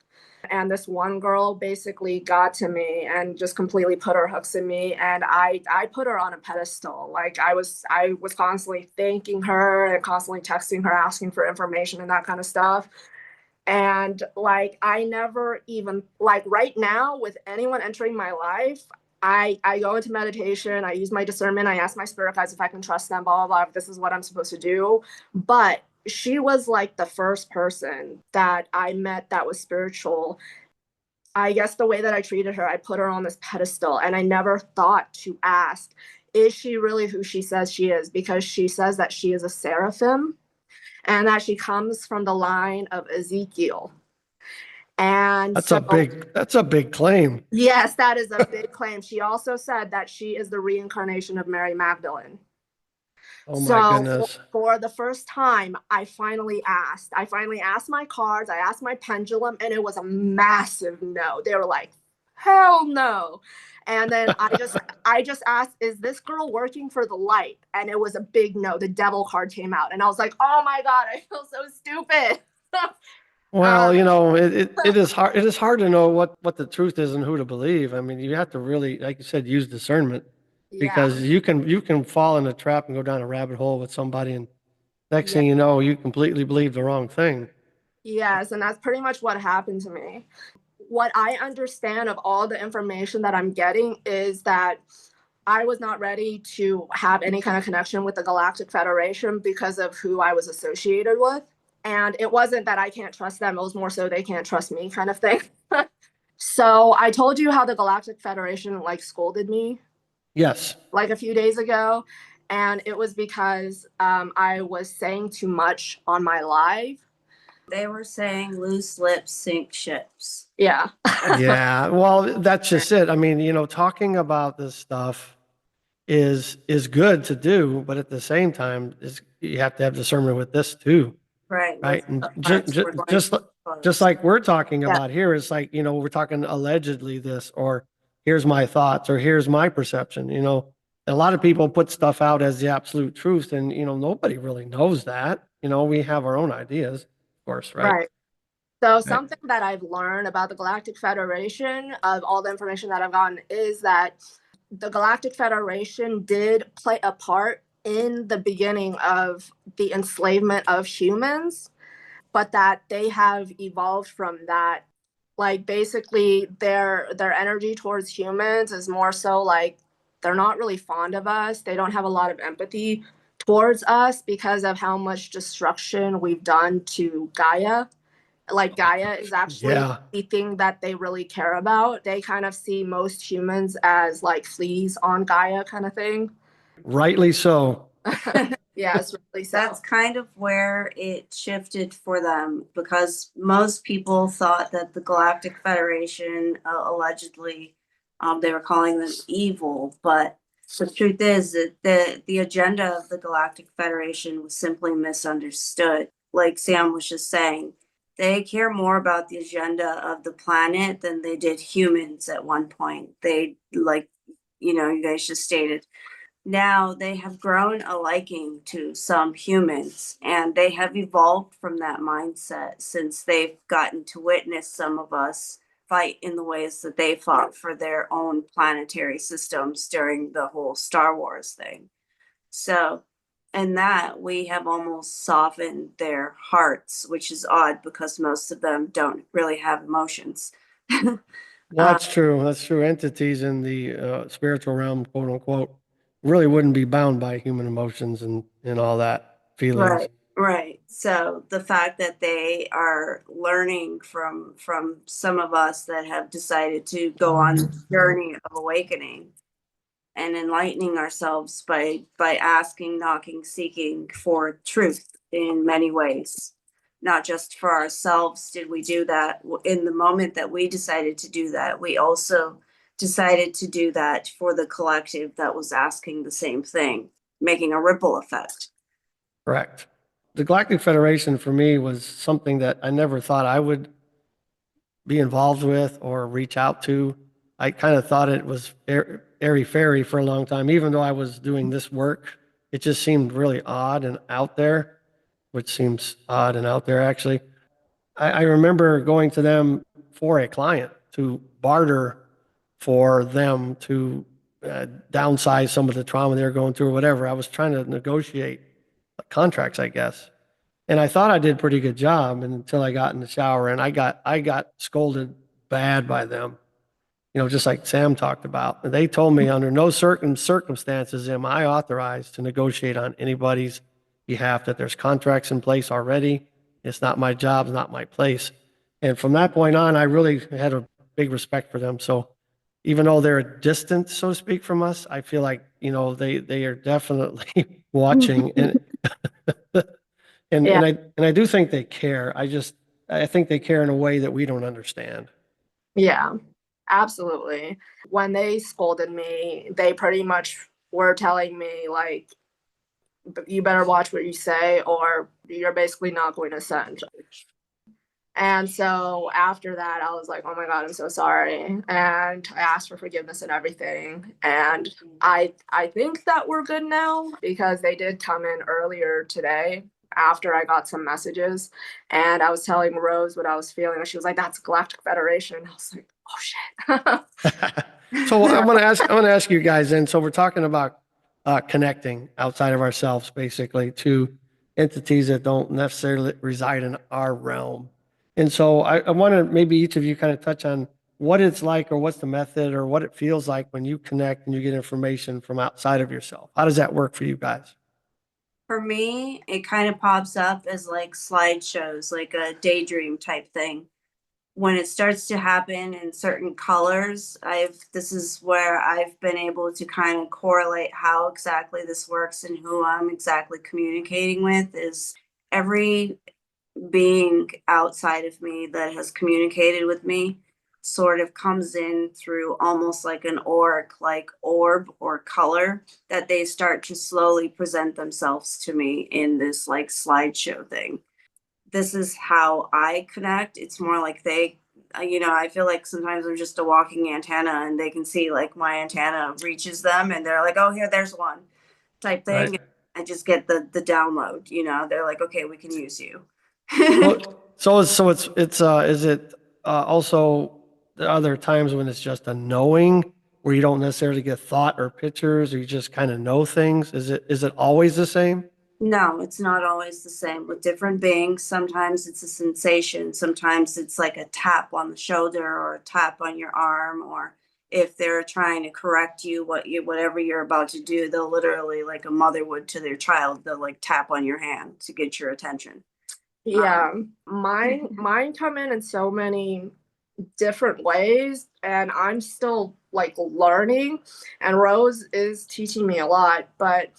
And this one girl basically got to me and just completely put her hooks in me, and I put her on a pedestal. Like I was constantly thanking her and constantly texting her asking for information and that kind of stuff. And like I never even, like right now with anyone entering my life, I go into meditation, I use my discernment, I ask my spirit guides if I can trust them, blah blah blah, if this is what I'm supposed to do. But she was like the first person that I met that was spiritual. I guess the way that I treated her, I put her on this pedestal, and I never thought to ask, is she really who she says she is? Because she says that she is a seraphim and that she comes from the line of Ezekiel. And so, That's a big claim. yes, that is a big claim. She also said that she is the reincarnation of Mary Magdalene. Oh my So goodness. for the first time, I finally asked. I finally asked my cards. I asked my pendulum, and it was a massive no. They were like, "Hell no!" And then I just asked, "Is this girl working for the light?" And it was a big no. The devil card came out, and I was like, "Oh my god, I feel so stupid." Well, uh, you know, it is hard. It is hard to know what the truth is and who to believe. I mean, you have to really, like you said, use discernment yeah, because you can fall in a trap and go down a rabbit hole with somebody, and next yeah, thing you know, you completely believe the wrong thing. yes, and that's pretty much what happened to me. What I understand of all the information that I'm getting is that I was not ready to have any kind of connection with the Galactic Federation because of who I was associated with. And it wasn't that I can't trust them, it was more so they can't trust me kind of thing. So I told you how the Galactic Federation like scolded me Yes. like a few days ago. And it was because I was saying too much on my live. They were saying loose lips sink ships. Yeah. Yeah. Well, that's just it. I mean, you know, talking about this stuff is good to do, but at the same time, is you have to have discernment with this too. Right, Right. with And the parts we're going to just close. like we're talking Yeah. about here, it's like, you know, we're talking allegedly this, or here's my thoughts, or here's my perception, you know. A lot of people put stuff out as the absolute truth, and you know, nobody really knows that. You know, we have our own ideas, of course, right? Right. So Right. something that I've learned about the Galactic Federation, of all the information that I've gotten, is that the Galactic Federation did play a part in the beginning of the enslavement of humans, but that they have evolved from that. Like basically their energy towards humans is more so like they're not really fond of us. They don't have a lot of empathy towards us because of how much destruction we've done to Gaia. Like Gaia is actually Yeah. the thing that they really care about. They kind of see most humans as like fleas on Gaia kind of thing. Rightly so. Yeah, it's really That's sad. kind of where it shifted for them because most people thought that the Galactic Federation allegedly they were calling them evil, but the truth is that the agenda of the Galactic Federation was simply misunderstood. Like Sam was just saying, they care more about the agenda of the planet than they did humans at one point. They like, you know, you guys just stated now they have grown a liking to some humans and they have evolved from that mindset since they've gotten to witness some of us fight in the ways that they fought for their own planetary systems during the whole Star Wars thing. So, in that, we have almost softened their hearts, which is odd because most of them don't really have emotions. Well, that's true. That's true. Entities in the spiritual realm, quote unquote, really wouldn't be bound by human emotions and all that feelings. Right, right. So the fact that they are learning from some of us that have decided to go on the journey of awakening and enlightening ourselves by asking, knocking, seeking for truth in many ways. Not just for ourselves did we do that in the moment that we decided to do that. We also decided to do that for the collective that was asking the same thing, making a ripple effect. Correct. The Galactic Federation for me was something that I never thought I would be involved with or reach out to. I kind of thought it was airy fairy for a long time, even though I was doing this work. It just seemed really odd and out there, which seems odd and out there actually. I remember going to them for a client to barter for them to downsize some of the trauma they were going through or whatever. I was trying to negotiate contracts, I guess. And I thought I did a pretty good job until I got in the shower and I got scolded bad by them. You know, just like Sam talked about. And they told me under no circumstances am I authorized to negotiate on anybody's behalf, that there's contracts in place already. It's not my job, it's not my place. And from that point on, I really had a big respect for them. So even though they're distant, so to speak, from us, I feel like, you know, they are definitely watching and Yeah, and I do think they care. I think they care in a way that we don't understand. yeah, absolutely. When they scolded me, they pretty much were telling me, like, you better watch what you say, or you're basically not going to send. And so after that, I was like, oh my God, I'm so sorry. And I asked for forgiveness and everything. And I think that we're good now because they did come in earlier today after I got some messages. And I was telling Rose what I was feeling. And she was like, that's Galactic Federation. I was like, oh So shit. I'm gonna ask you guys then. So we're talking about connecting outside of ourselves, basically, to entities that don't necessarily reside in our realm. And so I want to maybe each of you kind of touch on what it's like, or what's the method, or what it feels like when you connect and you get information from outside of yourself. How does that work for you guys? For me, it kind of pops up as like slideshows, like a daydream type thing. When it starts to happen in certain colors, this is where I've been able to kind of correlate how exactly this works and who I'm exactly communicating with. Is every being outside of me that has communicated with me sort of comes in through almost like an auric, like orb or color, that they start to slowly present themselves to me in this like slideshow thing. This is how I connect. It's more like I feel like sometimes I'm just a walking antenna and they can see like my antenna reaches them and they're like, oh, here, there's one type thing. Right. I just get the download, they're like, okay, we can use you. So it's is it also the other times when it's just a knowing where you don't necessarily get thought or pictures, or you just kind of know things? Is it always the same? No, it's not always the same with different beings. Sometimes it's a sensation. Sometimes it's like a tap on the shoulder or a tap on your arm, or if they're trying to correct you, whatever you're about to do, they'll literally, like a mother would to their child, they'll like tap on your hand to get your attention. Yeah, mine come in so many different ways, and I'm still like learning, and Rose is teaching me a lot. But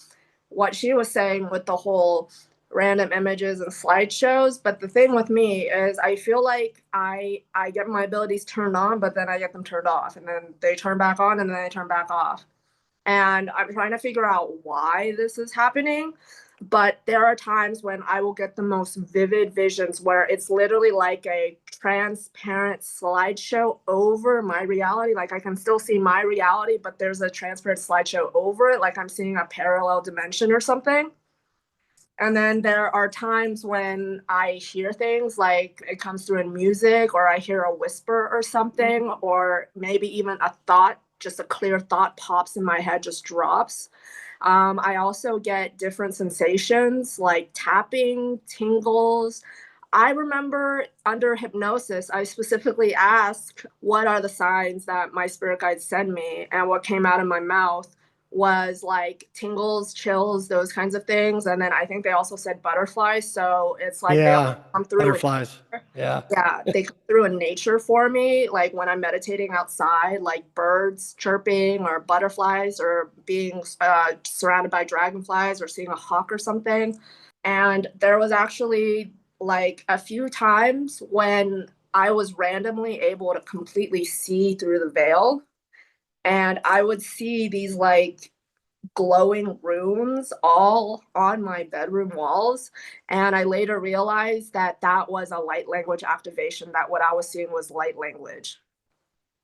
what she was saying with the whole random images and slideshows, but the thing with me is I feel like I get my abilities turned on, but then I get them turned off, and then they turn back on, and then they turn back off. And I'm trying to figure out why this is happening. But there are times when I will get the most vivid visions where it's literally like a transparent slideshow over my reality. Like I can still see my reality, but there's a transparent slideshow over it, like I'm seeing a parallel dimension or something. And then there are times when I hear things, like it comes through in music, or I hear a whisper or something, or maybe even a thought, just a clear thought pops in my head, just drops. I also get different sensations like tapping, tingles. I remember under hypnosis, I specifically asked, what are the signs that my spirit guides send me? And what came out of my mouth was like tingles, chills, those kinds of things. And then I think they also said butterflies. So it's like they Yeah, come through. butterflies. Yeah. Yeah, they come through in nature for me, like when I'm meditating outside, like birds chirping or butterflies or being surrounded by dragonflies or seeing a hawk or something. And there was actually like a few times when I was randomly able to completely see through the veil. and I would see these like glowing runes all on my bedroom walls. And I later realized that that was a light language activation, that what I was seeing was light language.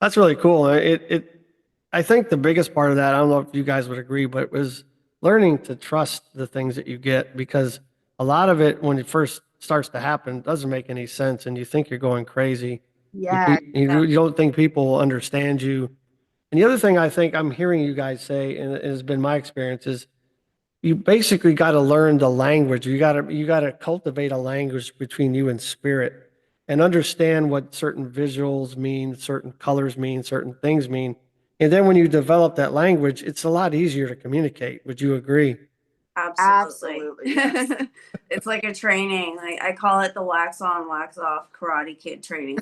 That's really cool. I think the biggest part of that, I don't know if you guys would agree, but it was learning to trust the things that you get, because a lot of it, when it first starts to happen, doesn't make any sense, and you think you're going crazy. Yeah. You don't think people will understand you. And the other thing I think I'm hearing you guys say, and it has been my experience, is you basically got to learn the language. You got to cultivate a language between you and spirit, and understand what certain visuals mean, certain colors mean, certain things mean. And then when you develop that language, it's a lot easier to communicate. Would you agree? Absolutely. Yes. It's like a training. Like I call it the wax on, wax off Karate Kid training.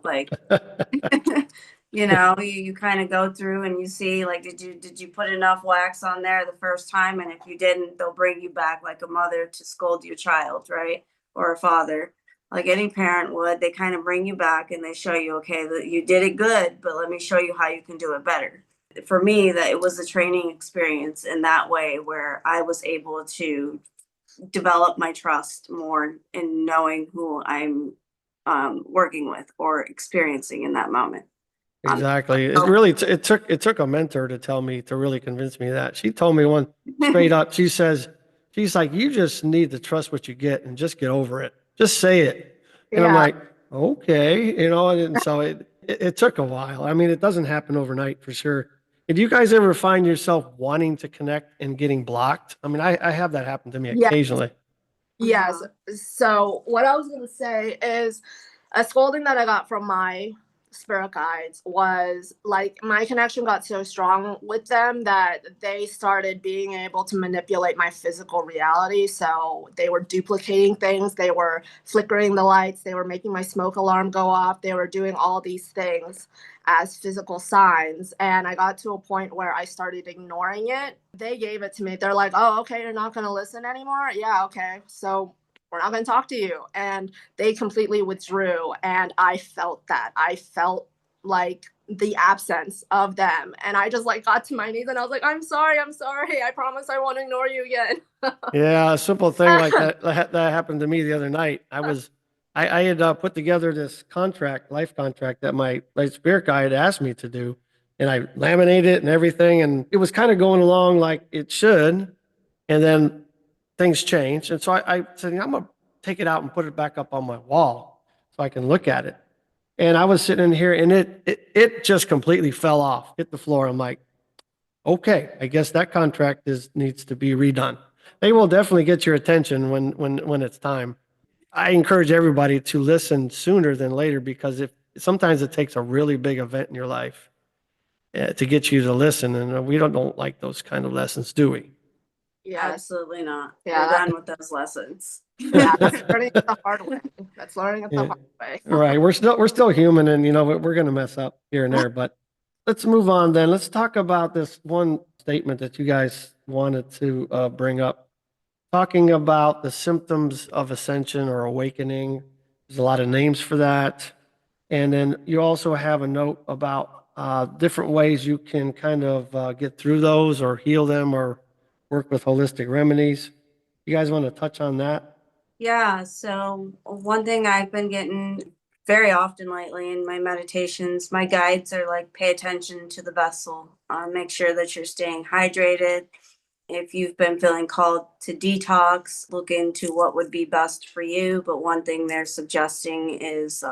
Like you kind of go through and you see like did you put enough wax on there the first time, and if you didn't, they'll bring you back like a mother to scold your child, right? Or a father, like any parent would. They kind of bring you back and they show you, okay, that you did it good, but let me show you how you can do it better. For me, that it was a training experience in that way where I was able to develop my trust more in knowing who I'm working with or experiencing in that moment. Exactly. It So really it took a mentor to tell me, to really convince me of that. She told me one straight up. She says, she's like, you just need to trust what you get and just get over it. Just say it. And I'm Yeah. like, okay, and so it took a while. I mean, it doesn't happen overnight for sure. Did you guys ever find yourself wanting to connect and getting blocked? I mean, I have that happen to me Yeah. occasionally. Yes. So what I was gonna say is a scolding that I got from my spirit guides was like my connection got so strong with them that they started being able to manipulate my physical reality. So they were duplicating things, they were flickering the lights, they were making my smoke alarm go off, they were doing all these things as physical signs. And I got to a point where I started ignoring it. They gave it to me. They're like, oh, okay, you're not going to listen anymore? Yeah, okay. So we're not going to talk to you. And they completely withdrew. And I felt that. I felt like the absence of them. And I just like got to my knees and I was like, I'm sorry. I'm sorry. I promise I won't ignore you again. Yeah, a simple thing like that happened to me the other night. I had put together this life contract that my spirit guide had asked me to do, and I laminated it and everything, and it was kind of going along like it should, and then things changed, and so I said, I'm gonna take it out and put it back up on my wall so I can look at it. And I was sitting in here, and it just completely fell off, hit the floor. I'm like, okay, I guess that contract needs to be redone. They will definitely get your attention when it's time. I encourage everybody to listen sooner than later, because if sometimes it takes a really big event in your life to get you to listen, and we don't like those kind of lessons, do we? Yes. absolutely not. Yeah. We're done with those lessons. Yeah. That's learning it the hard way. That's learning it the Yeah. hard way. All right, we're still human, and we're going to mess up here and there, but let's move on then. Let's talk about this one statement that you guys wanted to bring up, talking about the symptoms of ascension or awakening. There's a lot of names for that. And then you also have a note about different ways you can kind of get through those or heal them or work with holistic remedies. You guys want to touch on that? Yeah, so one thing I've been getting very often lately in my meditations, my guides are like, pay attention to the vessel, make sure that you're staying hydrated. If you've been feeling called to detox, look into what would be best for you. But one thing they're suggesting is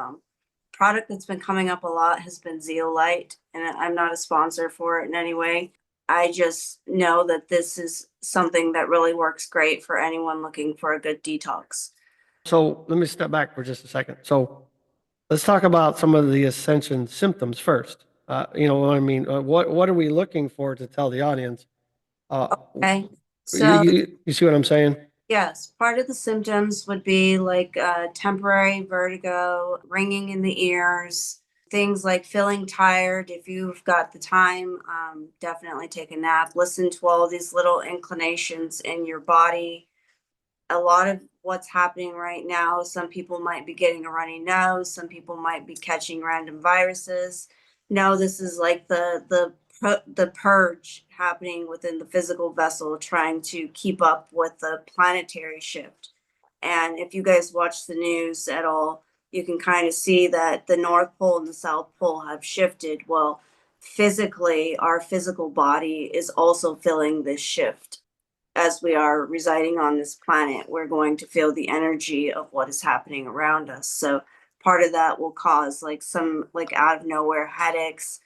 product that's been coming up a lot has been Zeolite, and I'm not a sponsor for it in any way. I just know that this is something that really works great for anyone looking for a good detox. So let me step back for just a second. So let's talk about some of the ascension symptoms first. You know what I mean? What are we looking for to tell the audience? Uh, Okay. you, So, you see what I'm saying? yes, part of the symptoms would be like temporary vertigo, ringing in the ears, things like feeling tired. If you've got the time, definitely take a nap. Listen to all these little inclinations in your body. A lot of what's happening right now, some people might be getting a runny nose, some people might be catching random viruses. No, this is like the the purge happening within the physical vessel, trying to keep up with the planetary shift. And if you guys watch the news at all, you can kind of see that the North Pole and the South Pole have shifted. Well, physically, our physical body is also feeling this shift. As we are residing on this planet, we're going to feel the energy of what is happening around us. So part of that will cause like some like out of nowhere headaches.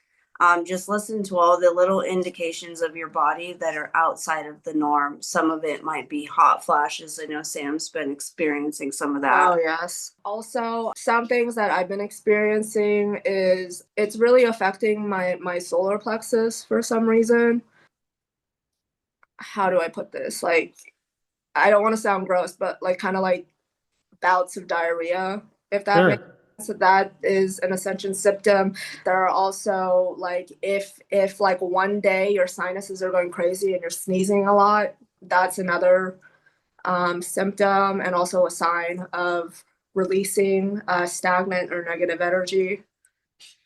Just listen to all the little indications of your body that are outside of the norm. Some of it might be hot flashes. I know Sam's been experiencing some of that. Oh, yes. Also, some things that I've been experiencing is it's really affecting my solar plexus for some reason. How do I put this? Like, I don't want to sound gross, but like kind of like bouts of diarrhea, if that makes Sure. sense. So that is an ascension symptom. There are also like if like one day your sinuses are going crazy and you're sneezing a lot, that's another symptom and also a sign of releasing stagnant or negative energy.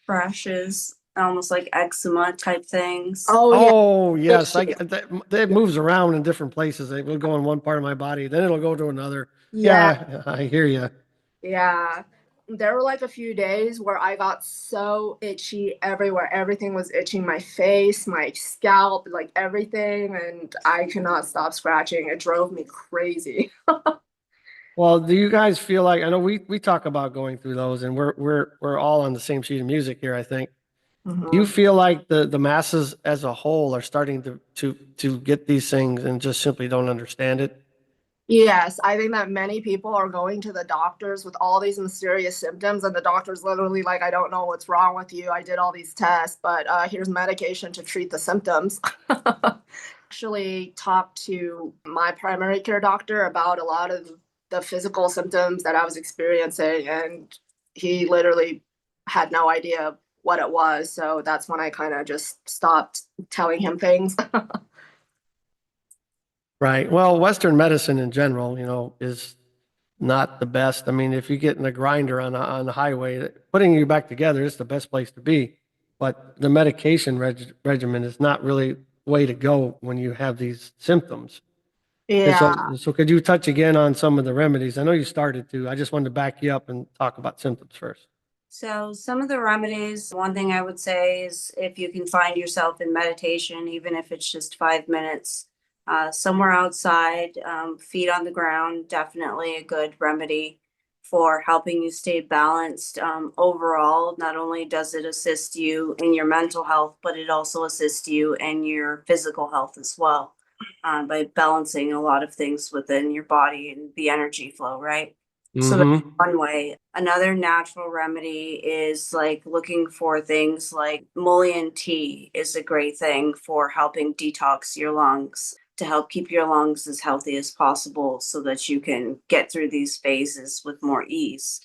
Rashes, almost like eczema type things. Oh yeah, Oh, yes. itchy. That moves around in different places. It will go in one part of my body, then it'll go to another. Yeah, Yeah, I hear you. yeah. There were like a few days where I got so itchy everywhere. Everything was itching, my face, my scalp, like everything, and I could not stop scratching. It drove me crazy. Well, do you guys feel like I know we talk about going through those, and we're all on the same sheet of music here, I think. Do you Mhm. feel like the masses as a whole are starting to get these things and just simply don't understand it? Yes, I think that many people are going to the doctors with all these mysterious symptoms, and the doctor's literally like, I don't know what's wrong with you. I did all these tests, but here's medication to treat the symptoms. Actually, talked to my primary care doctor about a lot of the physical symptoms that I was experiencing, and he literally had no idea what it was. So that's when I kind of just stopped telling him things. Right. Well, Western medicine in general, is not the best. I mean, if you get in a grinder on the highway, putting you back together is the best place to be. But the medication regimen is not really way to go when you have these symptoms. And Yeah. so could you touch again on some of the remedies? I know you started to. I just wanted to back you up and talk about symptoms first. So, some of the remedies, one thing I would say is if you can find yourself in meditation, even if it's just 5 minutes, somewhere outside, feet on the ground, definitely a good remedy for helping you stay balanced. Overall, not only does it assist you in your mental health, but it also assists you in your physical health as well, by balancing a lot of things within your body and the energy flow, right? So that's Mm-hmm. one way. Another natural remedy is like looking for things like mullein tea is a great thing for helping detox your lungs to help keep your lungs as healthy as possible so that you can get through these phases with more ease.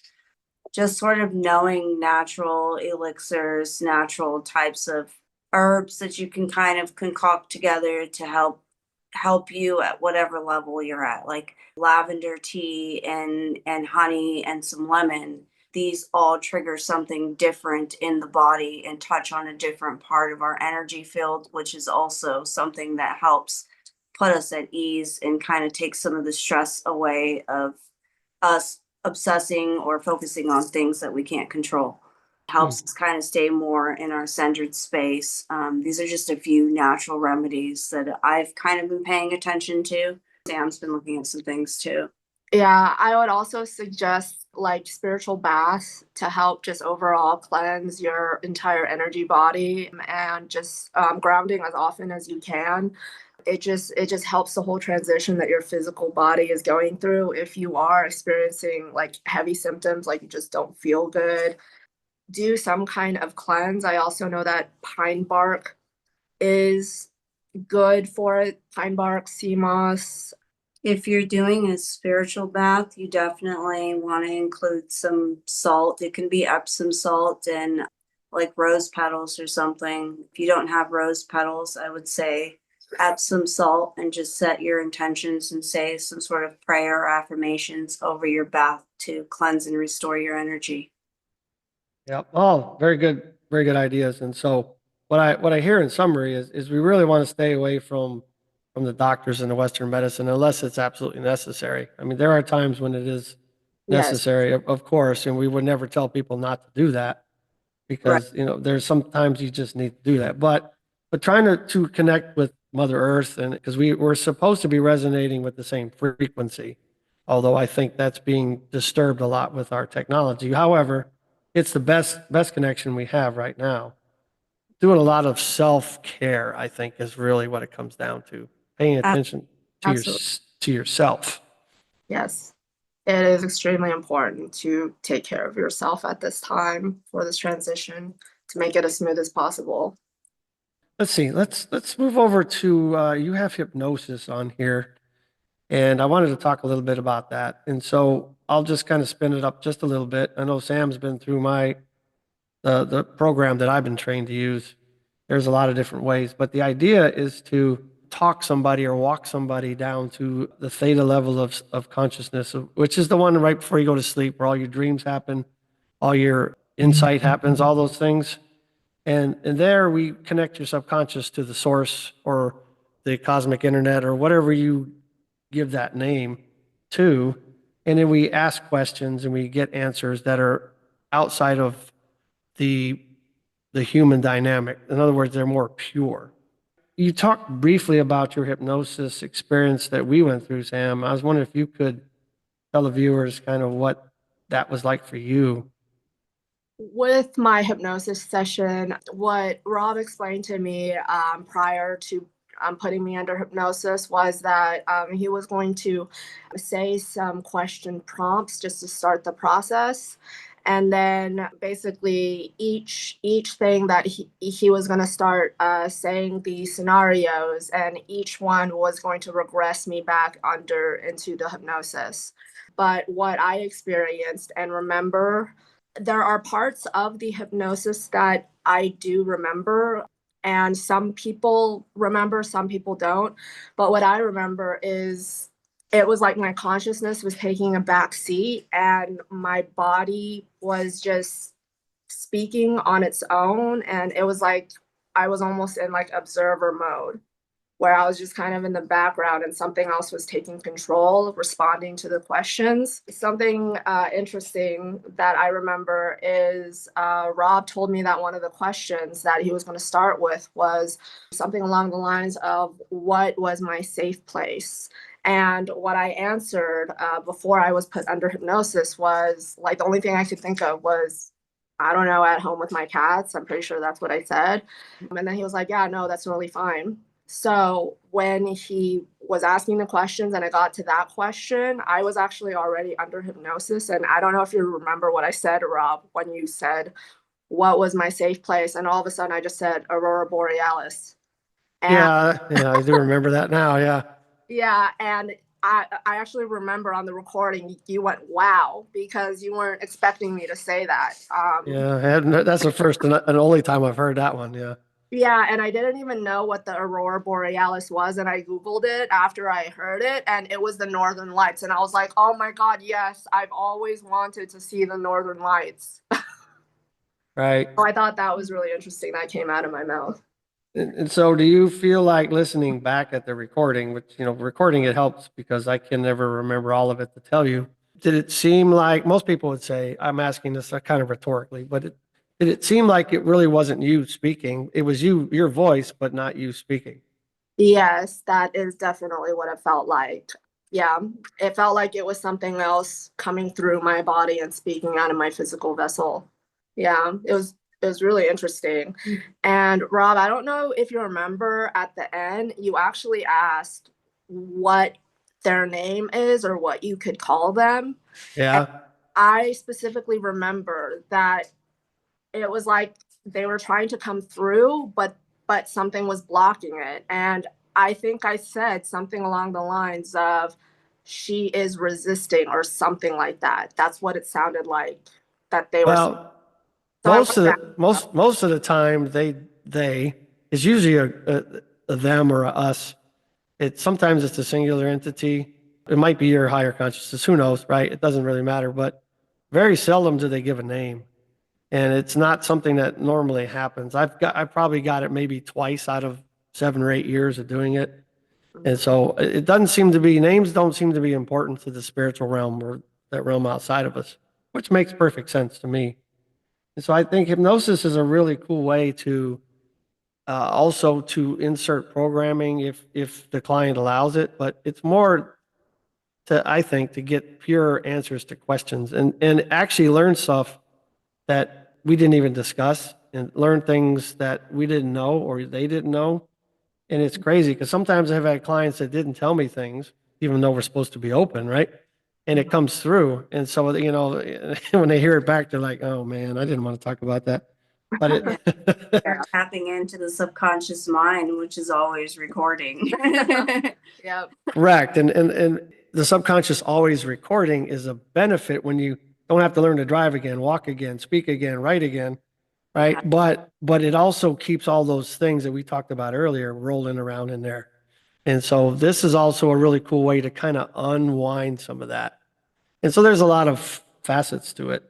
Just sort of knowing natural elixirs, natural types of herbs that you can kind of concoct together to help you at whatever level you're at, like lavender tea and honey and some lemon. These all trigger something different in the body and touch on a different part of our energy field, which is also something that helps put us at ease and kind of take some of the stress away of us obsessing or focusing on things that we can't control. Helps us kind of stay more in our centered space. These are just a few natural remedies that I've kind of been paying attention to. Sam's been looking at some things too. Yeah, I would also suggest like spiritual baths to help just overall cleanse your entire energy body and just grounding as often as you can. It just helps the whole transition that your physical body is going through. If you are experiencing like heavy symptoms, like you just don't feel good, do some kind of cleanse. I also know that pine bark is good for it. Pine bark, sea moss. If you're doing a spiritual bath, you definitely want to include some salt. It can be Epsom salt and like rose petals or something. If you don't have rose petals, I would say Epsom salt and just set your intentions and say some sort of prayer or affirmations over your bath to cleanse and restore your energy. Yeah. Oh, very good ideas. And so what I hear in summary is we really want to stay away from the doctors and the Western medicine unless it's absolutely necessary. I mean, there are times when it is Yes, necessary, of course, and we would never tell people not to do that right. because there's sometimes you just need to do that. But trying to connect with Mother Earth, and because we're supposed to be resonating with the same frequency, although I think that's being disturbed a lot with our technology. However, it's the best connection we have right now. Doing a lot of self-care, I think, is really what it comes down to. Paying Ab- attention to Absolutely. to yourself. Yes. It is extremely important to take care of yourself at this time for this transition to make it as smooth as possible. Let's see. Let's move over to you have hypnosis on here, and I wanted to talk a little bit about that. And so I'll just kind of spin it up just a little bit. I know Sam's been through the program that I've been trained to use. There's a lot of different ways, but the idea is to talk somebody or walk somebody down to the theta level of consciousness, which is the one right before you go to sleep, where all your dreams happen, all your insight happens, all those things. And there we connect your subconscious to the source or the cosmic internet or whatever you give that name to. And then we ask questions and we get answers that are outside of the the human dynamic. In other words, they're more pure. You talked briefly about your hypnosis experience that we went through, Sam. I was wondering if you could tell the viewers kind of what that was like for you. With my hypnosis session, what Rob explained to me prior to putting me under hypnosis was that he was going to say some question prompts just to start the process. And then basically each thing that he was going to start saying the scenarios, and each one was going to regress me back under into the hypnosis. But what I experienced and remember, there are parts of the hypnosis that I do remember, and some people remember, some people don't. But what I remember is it was like my consciousness was taking a back seat and my body was just speaking on its own. And it was like I was almost in like observer mode, where I was just kind of in the background and something else was taking control, responding to the questions. Something interesting that I remember is Rob told me that one of the questions that he was going to start with was something along the lines of, what was my safe place? And what I answered before I was put under hypnosis was like, the only thing I could think of was, I don't know, at home with my cats. I'm pretty sure that's what I said. And then he was like, yeah, no, that's really fine. So when he was asking the questions and I got to that question, I was actually already under hypnosis. And I don't know if you remember what I said, Rob, when you said, what was my safe place? And all of a sudden I just said Aurora Borealis. And Yeah, I do remember that now. Yeah, yeah, and I actually remember on the recording you went wow because you weren't expecting me to say that. that's the first and only time I've heard that one. Yeah, Yeah, and I didn't even know what the Aurora Borealis was, and I Googled it after I heard it, and it was the Northern Lights. And I was like, oh my God, yes, I've always wanted to see the Northern Lights. right. So I thought that was really interesting. That came out of my mouth. And so, do you feel like listening back at the recording, which, recording it helps because I can never remember all of it to tell you. Did it seem like most people would say, I'm asking this kind of rhetorically, but did it seem like it really wasn't you speaking? It was your voice, but not you speaking. Yes, that is definitely what it felt like. Yeah, it felt like it was something else coming through my body and speaking out of my physical vessel. Yeah, it was really interesting. And Rob, I don't know if you remember at the end, you actually asked what their name is or what you could call them. And Yeah. I specifically remember that it was like they were trying to come through, but something was blocking it. And I think I said something along the lines of, she is resisting or something like that. That's what it sounded like that they were. So Well, I went back. most of the time they is usually a them or a us. Sometimes it's a singular entity. It might be your higher consciousness. Who knows, right? It doesn't really matter. But very seldom do they give a name. And it's not something that normally happens. I probably got it maybe twice out of 7 or 8 years of doing it. And so it doesn't seem to be, names don't seem to be important to the spiritual realm or that realm outside of us, which makes perfect sense to me. And so I think hypnosis is a really cool way to also to insert programming if the client allows it, but it's more to, I think, to get pure answers to questions and actually learn stuff that we didn't even discuss and learn things that we didn't know or they didn't know. And it's crazy because sometimes I've had clients that didn't tell me things, even though we're supposed to be open, right? And it comes through. And so, when they hear it back, they're like, oh man, I didn't want to talk about that. But Yeah, it, tapping into the subconscious mind, which is always recording. Yep. correct. And the subconscious always recording is a benefit when you don't have to learn to drive again, walk again, speak again, write again, Yeah. right? But it also keeps all those things that we talked about earlier rolling around in there. And so this is also a really cool way to kind of unwind some of that. And so there's a lot of facets to it.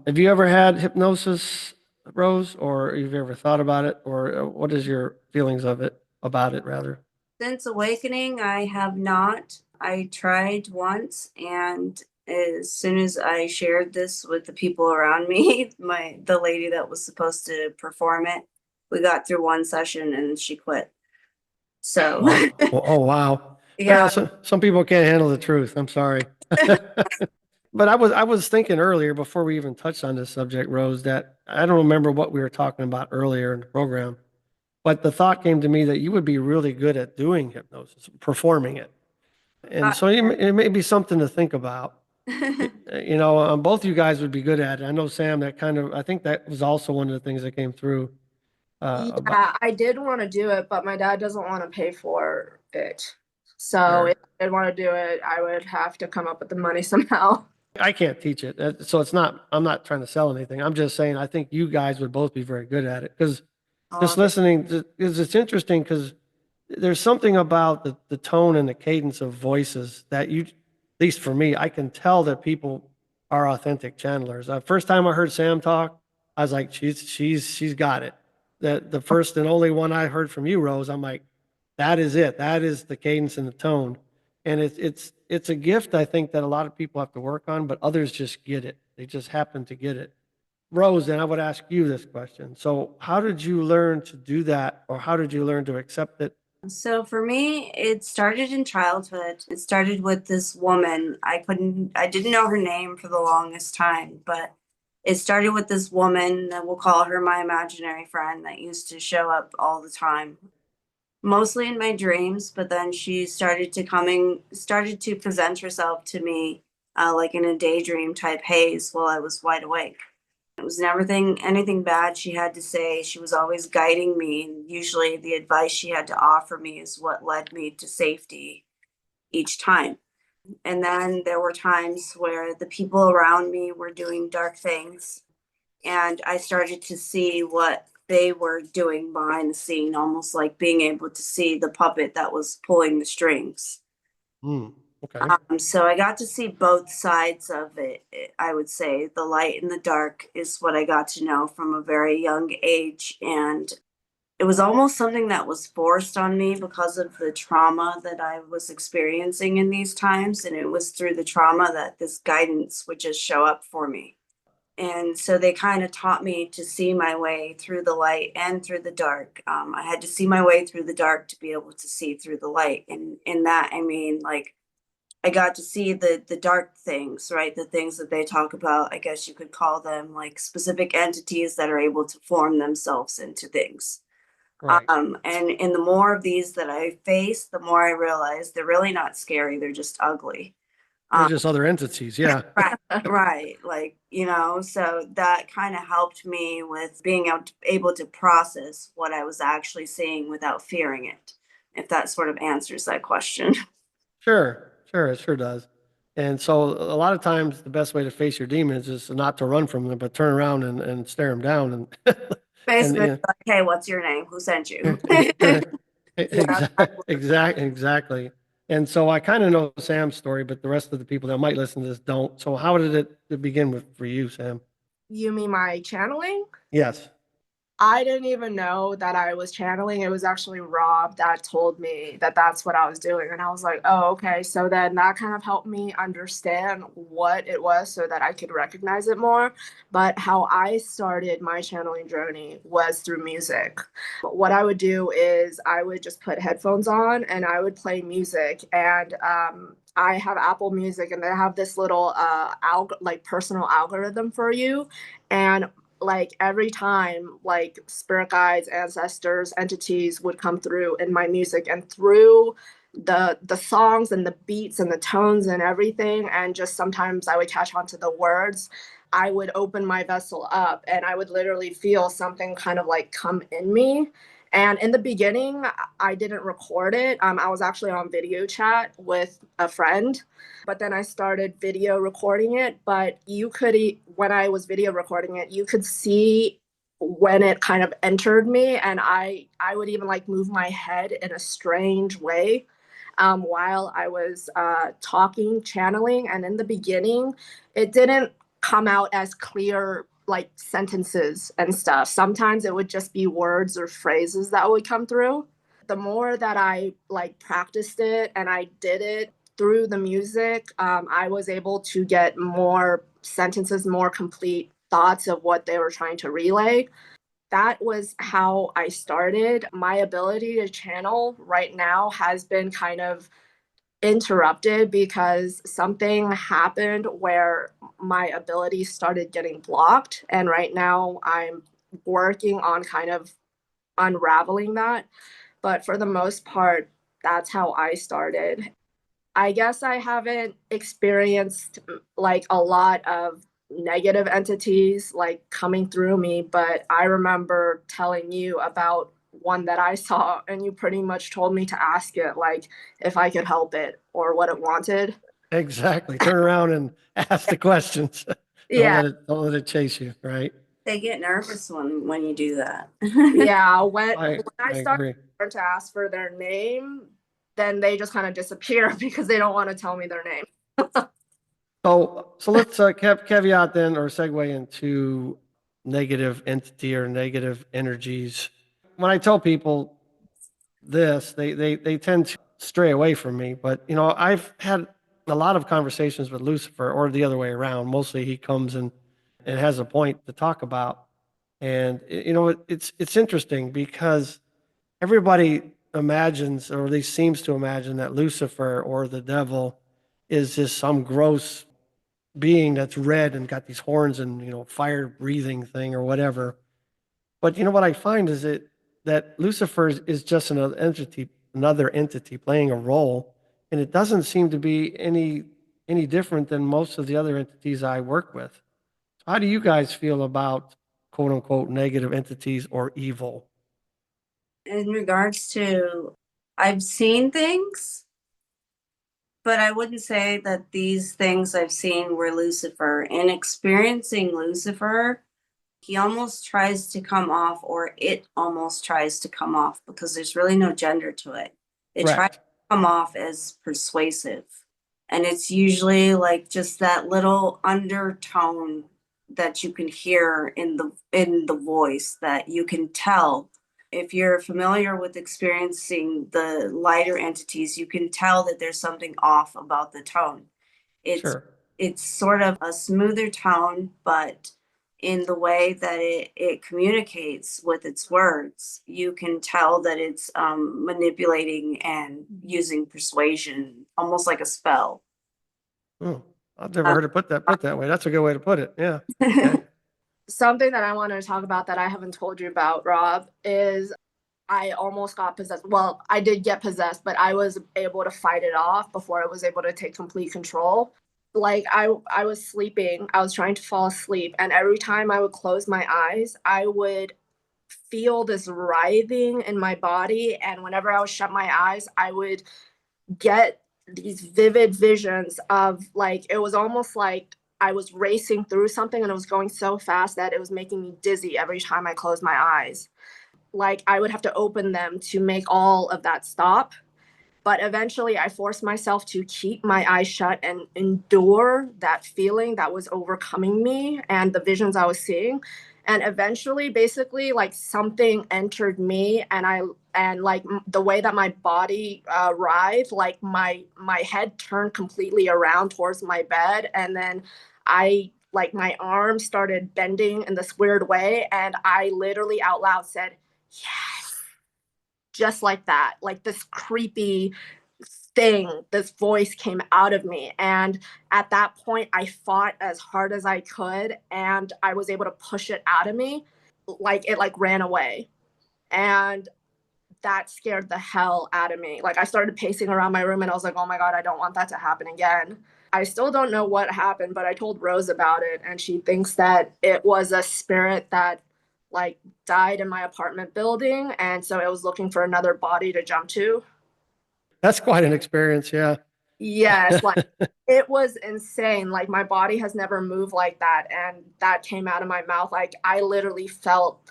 Have you ever had hypnosis, Rose, or have you ever thought about it, or what is your feelings of it, about it rather? Since awakening, I have not. I tried once, and as soon as I shared this with the people around me, the lady that was supposed to perform it, we got through one session and she quit. So Oh, wow. yeah. Some people can't handle the truth. I'm sorry. But I was thinking earlier before we even touched on this subject, Rose, that I don't remember what we were talking about earlier in the program, but the thought came to me that you would be really good at doing hypnosis, performing it. And uh, so it may be something to think about. Both you guys would be good at it. I know Sam, I think that was also one of the things that came through about. Yeah, I did want to do it, but my dad doesn't want to pay for it. So Sure. if I did want to do it, I would have to come up with the money somehow. I can't teach it. So I'm not trying to sell anything. I'm just saying, I think you guys would both be very good at it because just Oh, listening, because it's interesting because there's something about the tone and the cadence of voices that at least for me, I can tell that people are authentic channelers. First time I heard Sam talk, I was like, she's got it. The first and only one I heard from you, Rose, I'm like, that is it. That is the cadence and the tone. And it's a gift I think that a lot of people have to work on, but others just get it. They just happen to get it. Rose, and I would ask you this question. So, how did you learn to do that, or how did you learn to accept it? so for me, it started in childhood. It started with this woman. I didn't know her name for the longest time, but it started with this woman that we'll call her my imaginary friend that used to show up all the time, mostly in my dreams. But then she started to present herself to me like in a daydream type haze while I was wide awake. It was never anything bad she had to say. She was always guiding me, and usually the advice she had to offer me is what led me to safety each time. And then there were times where the people around me were doing dark things, and I started to see what they were doing behind the scene, almost like being able to see the puppet that was pulling the strings. Hmm. Okay. So I got to see both sides of it. I would say the light and the dark is what I got to know from a very young age. And it was almost something that was forced on me because of the trauma that I was experiencing in these times. And it was through the trauma that this guidance would just show up for me. And so they kind of taught me to see my way through the light and through the dark. I had to see my way through the dark to be able to see through the light. And in that, I mean, like, I got to see the dark things, right? The things that they talk about. I guess you could call them like specific entities that are able to form themselves into things. Right. And in the more of these that I face, the more I realize they're really not scary. They're just ugly. They're Um, just other entities. Yeah. right, right. Like, so that kind of helped me with being able to process what I was actually seeing without fearing it, if that sort of answers that question. Sure. Sure. It sure does. And so a lot of times the best way to face your demons is not to run from them, but turn around and stare them down and Basically, you like, hey, what's your name? Who sent you? Yeah. Exactly. And so I kind of know Sam's story, but the rest of the people that might listen to this don't. So how did it begin with for you, Sam? You mean my channeling? Yes. I didn't even know that I was channeling. It was actually Rob that told me that that's what I was doing. And I was like, oh, okay. So then that kind of helped me understand what it was so that I could recognize it more. But how I started my channeling journey was through music. What I would do is I would just put headphones on and I would play music. And I have Apple Music and they have this little like personal algorithm for you. And like every time like spirit guides, ancestors, entities would come through in my music and through the songs and the beats and the tones and everything, and just sometimes I would catch on to the words. I would open my vessel up and I would literally feel something kind of like come in me. And in the beginning, I didn't record it. I was actually on video chat with a friend, but then I started video recording it. But you could, when I was video recording it, you could see when it kind of entered me, and I would even like move my head in a strange way while I was talking, channeling. And in the beginning, it didn't come out as clear like sentences and stuff. Sometimes it would just be words or phrases that would come through. The more that I like practiced it and I did it through the music, I was able to get more sentences, more complete thoughts of what they were trying to relay. That was how I started. My ability to channel right now has been kind of interrupted because something happened where my ability started getting blocked. And right now I'm working on kind of unraveling that. But for the most part, that's how I started. I guess I haven't experienced like a lot of negative entities like coming through me, but I remember telling you about one that I saw, and you pretty much told me to ask it like if I could help it or what it wanted. Exactly. Turn around and ask the questions. Yeah, Don't let it chase you, right? They get nervous when you do that. yeah. When I I started agree. to ask for their name, then they just kind of disappear because they don't want to tell me their name. So let's caveat then or segue into negative entity or negative energies. When I tell people this, they tend to stray away from me. But you know, I've had a lot of conversations with Lucifer, or the other way around. Mostly, he comes and has a point to talk about, and you know, it's interesting because everybody imagines, or at least seems to imagine, that Lucifer or the devil is just some gross being that's red and got these horns and you know fire breathing thing or whatever. But you know what I find is that Lucifer is just another entity playing a role, and it doesn't seem to be any different than most of the other entities I work with. So how do you guys feel about quote unquote negative entities or evil? In regards to, I've seen things, but I wouldn't say that these things I've seen were Lucifer. In experiencing Lucifer, he almost tries to come off, or it almost tries to come off, because there's really no gender to it. It tries to Correct. come off as persuasive. And it's usually like just that little undertone that you can hear in the voice, that you can tell. If you're familiar with experiencing the lighter entities, you can tell that there's something off about the tone. It's Sure. it's sort of a smoother tone, but in the way that it communicates with its words, you can tell that it's manipulating and using persuasion, almost like a spell. Hmm. I've never heard it put that way. That's a good way to put it. Yeah. Okay. Something that I wanted to talk about that I haven't told you about, Rob, is I almost got possessed. Well, I did get possessed, but I was able to fight it off before I was able to take complete control. Like I was sleeping, I was trying to fall asleep, and every time I would close my eyes, I would feel this writhing in my body, and whenever I would shut my eyes, I would get these vivid visions of like it was almost like I was racing through something and it was going so fast that it was making me dizzy every time I closed my eyes. Like I would have to open them to make all of that stop. But eventually, I forced myself to keep my eyes shut and endure that feeling that was overcoming me and the visions I was seeing. And eventually, basically, like something entered me, and like the way that my body writhed, like my head turned completely around towards my bed, and then I like my arms started bending in this weird way, and I literally out loud said, "Yes," just like that. Like this creepy thing, this voice came out of me. And at that point, I fought as hard as I could, and I was able to push it out of me. Like it like ran away. And that scared the hell out of me. Like I started pacing around my room and I was like, oh my God, I don't want that to happen again. I still don't know what happened, but I told Rose about it and she thinks that it was a spirit that like died in my apartment building. And so it was looking for another body to jump to. That's quite an experience. Yeah. Yes, like it was insane. Like my body has never moved like that. And that came out of my mouth. Like I literally felt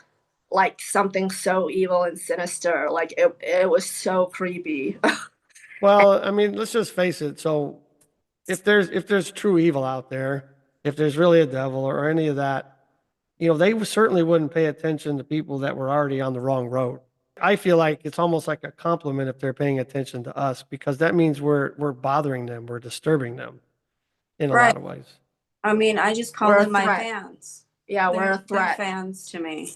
like something so evil and sinister. Like it was so creepy. Well, I mean, let's just face it. So if there's true evil out there, if there's really a devil or any of that, they certainly wouldn't pay attention to people that were already on the wrong road. I feel like it's almost like a compliment if they're paying attention to us because that means we're bothering them, we're disturbing them in a Right. lot of ways. I mean, I just call We're a them my threat. fans. Yeah, we're a They're threat. fans to me.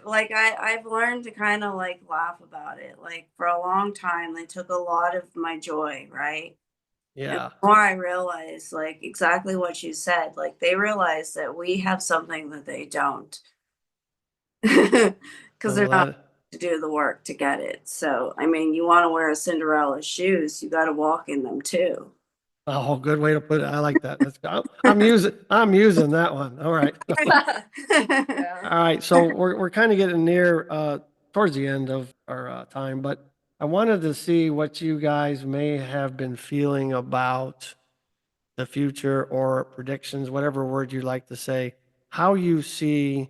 Like I've learned to kind of like laugh about it. Like for a long time, they took a lot of my joy, right? And Yeah. the more I realized, like exactly what you said, like they realize that we have something that they don't, because they're Well, not that, to do the work to get it. So I mean, you want to wear a Cinderella's shoes, you got to walk in them too. oh, good way to put it. I like that. I'm using that one. All right. Yeah. All right. So we're kind of getting near towards the end of our time, but I wanted to see what you guys may have been feeling about the future or predictions, whatever word you'd like to say, how you see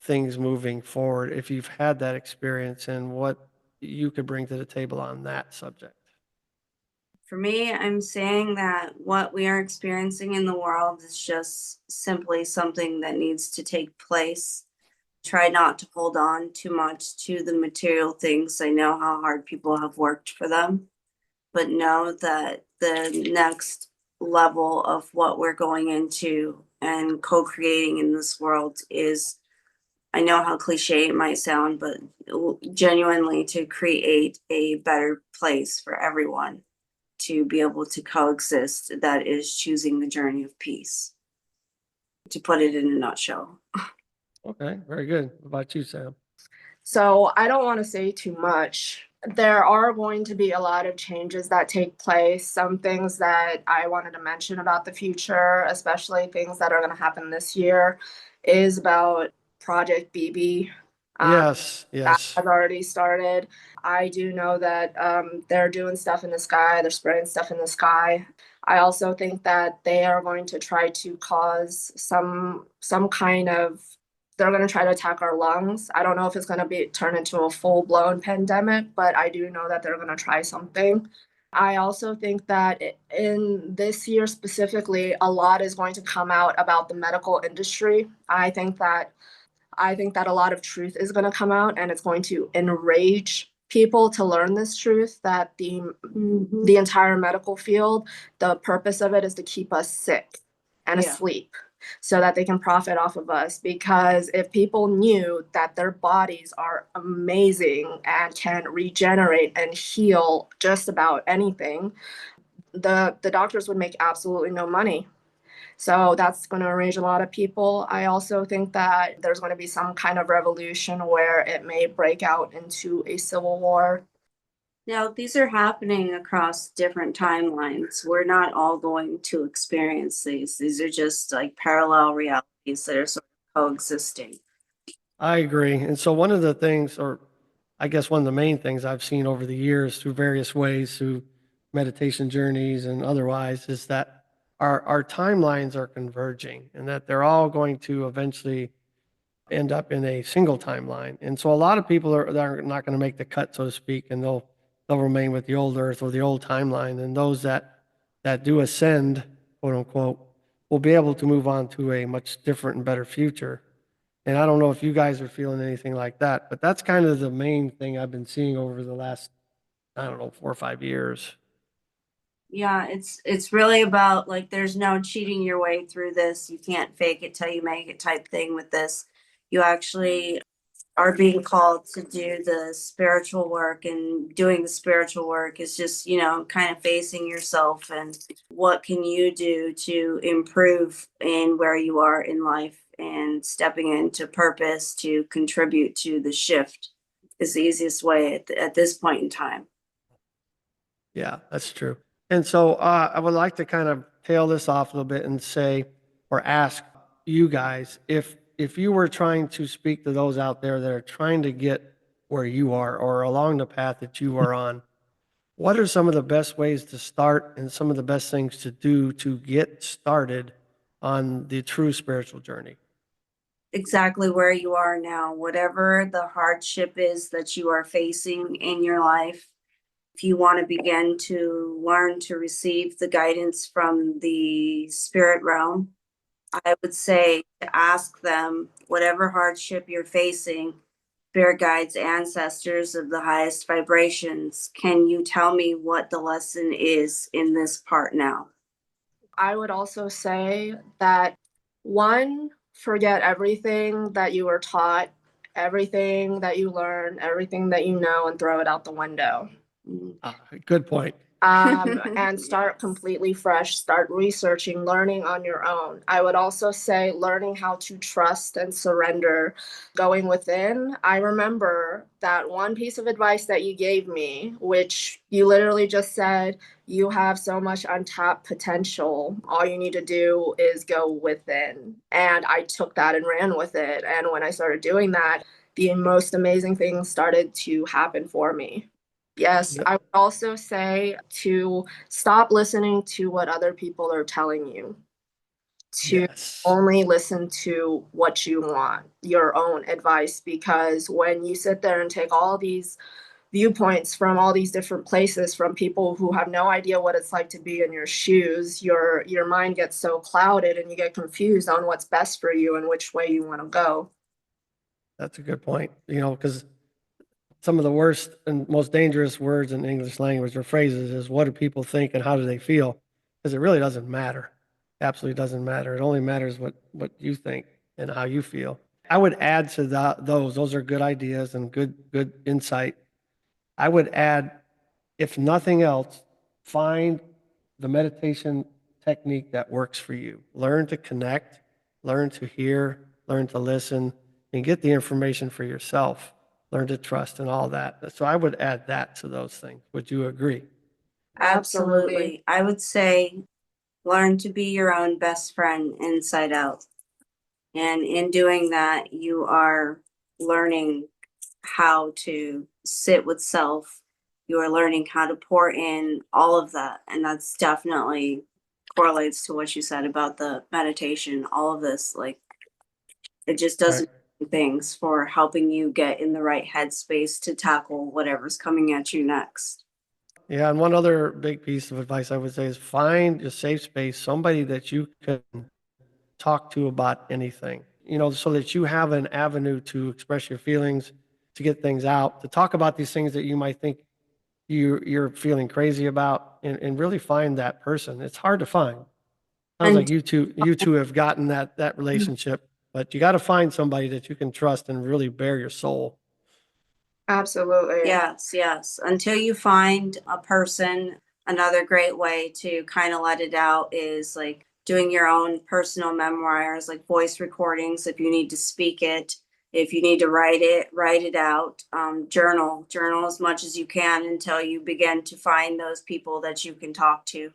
things moving forward if you've had that experience and what you could bring to the table on that subject. For me, I'm saying that what we are experiencing in the world is just simply something that needs to take place. Try not to hold on too much to the material things. I know how hard people have worked for them, but know that the next level of what we're going into and co creating in this world is, I know how cliche it might sound, but genuinely to create a better place for everyone to be able to coexist that is choosing the journey of peace, to put it in a nutshell. Okay, very good. What about you, Sam? So I don't want to say too much. There are going to be a lot of changes that take place. Some things that I wanted to mention about the future, especially things that are going to happen this year, is about Project BB. Yes, That yes. has already started. I do know that they're doing stuff in the sky, they're spreading stuff in the sky. I also think that they are going to try to cause some kind of, they're going to try to attack our lungs. I don't know if it's going to be turn into a full-blown pandemic, but I do know that they're going to try something. I also think that in this year specifically, a lot is going to come out about the medical industry. I think that a lot of truth is going to come out and it's going to enrage people to learn this truth that the entire medical field, the purpose of it is to keep us sick and Yeah. asleep so that they can profit off of us. Because if people knew that their bodies are amazing and can regenerate and heal just about anything, the doctors would make absolutely no money. So that's going to enrage a lot of people. I also think that there's going to be some kind of revolution where it may break out into a civil war. Now, these are happening across different timelines. We're not all going to experience these. These are just like parallel realities that are sort of coexisting. I agree. And so one of the things, or I guess one of the main things I've seen over the years through various ways, through meditation journeys and otherwise, is that our timelines are converging and that they're all going to eventually end up in a single timeline. And so a lot of people are not going to make the cut, so to speak, and they'll remain with the old earth or the old timeline. And those that do ascend, quote unquote, will be able to move on to a much different and better future. And I don't know if you guys are feeling anything like that, but that's kind of the main thing I've been seeing over the last, I don't know, 4 or 5 years. Yeah, it's really about like there's no cheating your way through this. You can't fake it till you make it type thing with this. You actually are being called to do the spiritual work, and doing the spiritual work is just, kind of facing yourself and what can you do to improve in where you are in life, and stepping into purpose to contribute to the shift is the easiest way at this point in time. Yeah, that's true. And so I would like to kind of tail this off a little bit and say, or ask you guys, if you were trying to speak to those out there that are trying to get where you are or along the path that you are on, what are some of the best ways to start and some of the best things to do to get started on the true spiritual journey? Exactly where you are now, whatever the hardship is that you are facing in your life. If you want to begin to learn to receive the guidance from the spirit realm, I would say to ask them, whatever hardship you're facing, spirit guides, ancestors of the highest vibrations, can you tell me what the lesson is in this part now? I would also say that one, forget everything that you were taught, everything that you learn, everything that you know, and throw it out the window. Good point. And start completely fresh, start researching, learning on your own. I would also say learning how to trust and surrender, going within. I remember that one piece of advice that you gave me, which you literally just said, you have so much untapped potential. All you need to do is go within. And I took that and ran with it. And when I started doing that, the most amazing things started to happen for me. Yes, Yep. I would also say to stop listening to what other people are telling you, to Yes. only listen to what you want, your own advice, because when you sit there and take all these viewpoints from all these different places from people who have no idea what it's like to be in your shoes, your mind gets so clouded and you get confused on what's best for you and which way you want to go. That's a good point. Because some of the worst and most dangerous words in the English language or phrases is what do people think and how do they feel? Because it really doesn't matter. Absolutely doesn't matter. It only matters what you think and how you feel. I would add to those. Those are good ideas and good insight. I would add, if nothing else, find the meditation technique that works for you. Learn to connect, learn to hear, learn to listen, and get the information for yourself. Learn to trust and all that. So I would add that to those things. Would you agree? Absolutely. I would say learn to be your own best friend inside out. And in doing that, you are learning how to sit with self. You are learning how to pour in all of that. And that's definitely correlates to what you said about the meditation, all of this. Like, it just does Right. things for helping you get in the right headspace to tackle whatever's coming at you next. Yeah, and one other big piece of advice I would say is find a safe space, somebody that you can talk to about anything, so that you have an avenue to express your feelings, to get things out, to talk about these things that you might think you're feeling crazy about, and really find that person. It's hard to find. Sounds And like you two have gotten that relationship, but you got to find somebody that you can trust and really bare your soul. Absolutely. yes, yes. Until you find a person, another great way to kind of let it out is like doing your own personal memoirs, like voice recordings if you need to speak it. If you need to write it out. Journal as much as you can until you begin to find those people that you can talk to.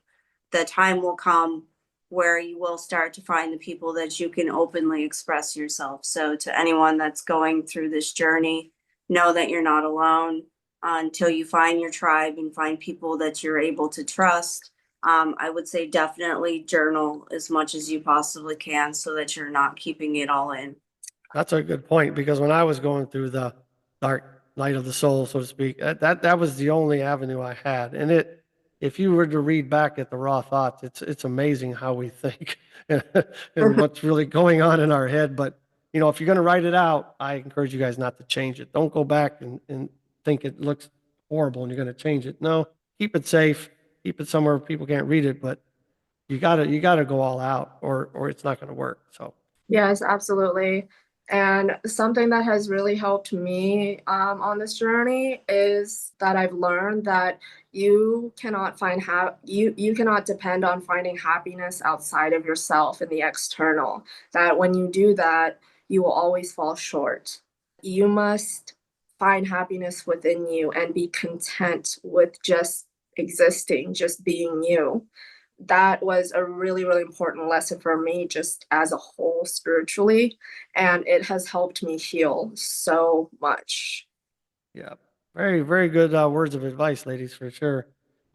The time will come where you will start to find the people that you can openly express yourself. So to anyone that's going through this journey, know that you're not alone until you find your tribe and find people that you're able to trust. I would say definitely journal as much as you possibly can so that you're not keeping it all in. That's a good point, because when I was going through the dark night of the soul, so to speak, that was the only avenue I had. And if you were to read back at the raw thoughts, it's amazing how we think and what's really going on in our head. But if you're going to write it out, I encourage you guys not to change it. Don't go back and think it looks horrible and you're going to change it. No, keep it safe, keep it somewhere people can't read it, but you gotta go all out, or it's not going to work. So. Yes, absolutely. And something that has really helped me on this journey is that I've learned that you cannot you cannot depend on finding happiness outside of yourself in the external. That when you do that, you will always fall short. You must find happiness within you and be content with just existing, just being you. That was a really, really important lesson for me, just as a whole spiritually. And it has helped me heal so much. Yeah, very, very good words of advice, ladies, for sure.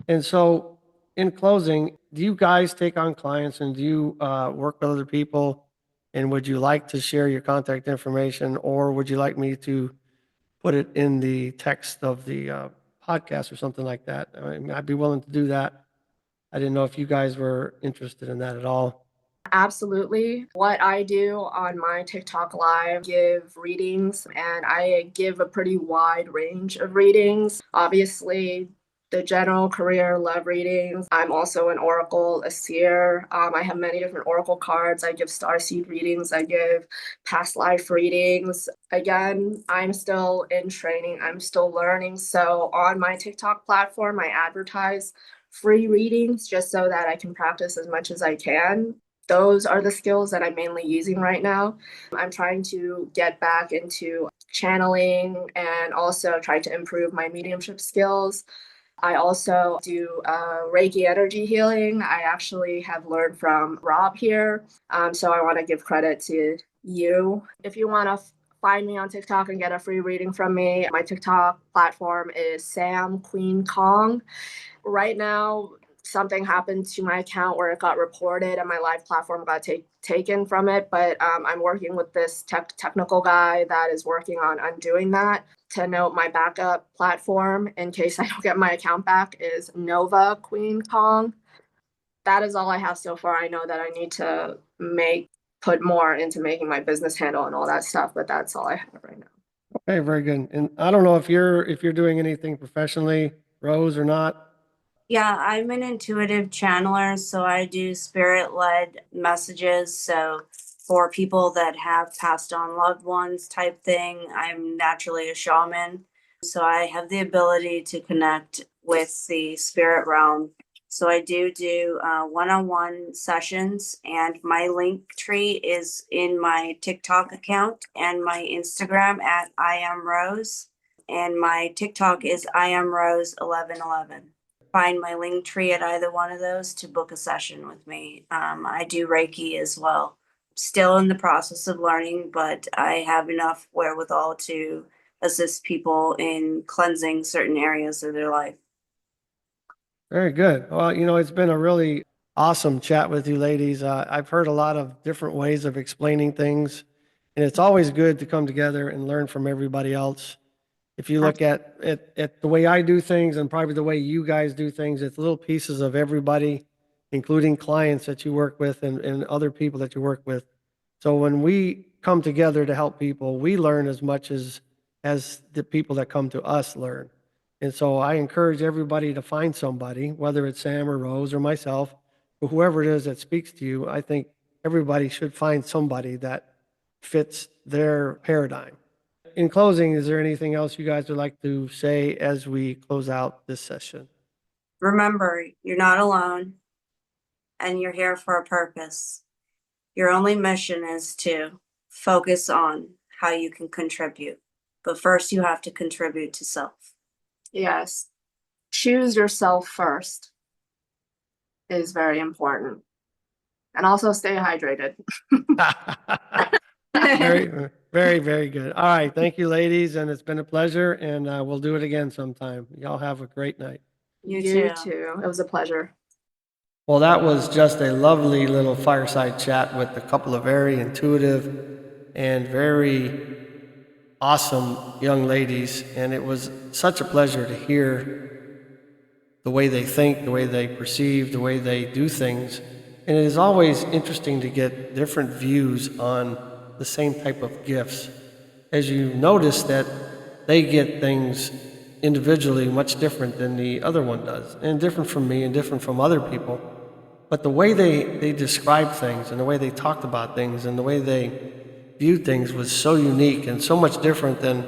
And so, in closing, do you guys take on clients and do you work with other people? And would you like to share your contact information, or would you like me to put it in the text of the podcast or something like that? I mean, I'd be willing to do that. I didn't know if you guys were interested in that at all. Absolutely. What I do on my TikTok live, give readings, and I give a pretty wide range of readings. Obviously, the general career love readings. I'm also an oracle, a seer. I have many different oracle cards. I give starseed readings. I give past life readings. Again, I'm still in training. I'm still learning. So on my TikTok platform, I advertise free readings just so that I can practice as much as I can. Those are the skills that I'm mainly using right now. I'm trying to get back into channeling and also try to improve my mediumship skills. I also do Reiki energy healing. I actually have learned from Rob here. So I want to give credit to you. If you want to find me on TikTok and get a free reading from me, my TikTok platform is Sam Queen Kong. Right now, something happened to my account where it got reported and my live platform got taken from it. But I'm working with this technical guy that is working on undoing that. To note, my backup platform, in case I don't get my account back, is Nova Queen Kong. That is all I have so far. I know that I need to put more into making my business handle and all that stuff, but that's all I have right now. Okay, very good. And I don't know if you're doing anything professionally, Rose, or not. Yeah, I'm an intuitive channeler, so I do spirit-led messages. So for people that have passed on loved ones type thing, I'm naturally a shaman. So I have the ability to connect with the spirit realm. So I do one-on-one sessions, and my link tree is in my TikTok account and my Instagram at I am Rose, and my TikTok is I am Rose 1111. Find my link tree at either one of those to book a session with me. I do Reiki as well. Still in the process of learning, but I have enough wherewithal to assist people in cleansing certain areas of their life. Very good. Well, it's been a really awesome chat with you, ladies. I've heard a lot of different ways of explaining things, and it's always good to come together and learn from everybody else. If you look at the way I do things and probably the way you guys do things, it's little pieces of everybody, including clients that you work with and other people that you work with. So when we come together to help people, we learn as much as the people that come to us learn. And so I encourage everybody to find somebody, whether it's Sam or Rose or myself, or whoever it is that speaks to you. I think everybody should find somebody that fits their paradigm. In closing, is there anything else you guys would like to say as we close out this session? Remember, you're not alone and you're here for a purpose. Your only mission is to focus on how you can contribute. But first, you have to contribute to self. Yes. Choose yourself first is very important. And also stay hydrated. Very, very, very good. All right. Thank you, ladies. And it's been a pleasure. And we'll do it again sometime. Y'all have a great night. You You too. too. It was a pleasure. Well, that was just a lovely little fireside chat with a couple of very intuitive and very awesome young ladies, and it was such a pleasure to hear the way they think, the way they perceive, the way they do things. And it is always interesting to get different views on the same type of gifts. As you notice that they get things individually much different than the other one does, and different from me and different from other people. But the way they described things and the way they talked about things and the way they viewed things was so unique and so much different than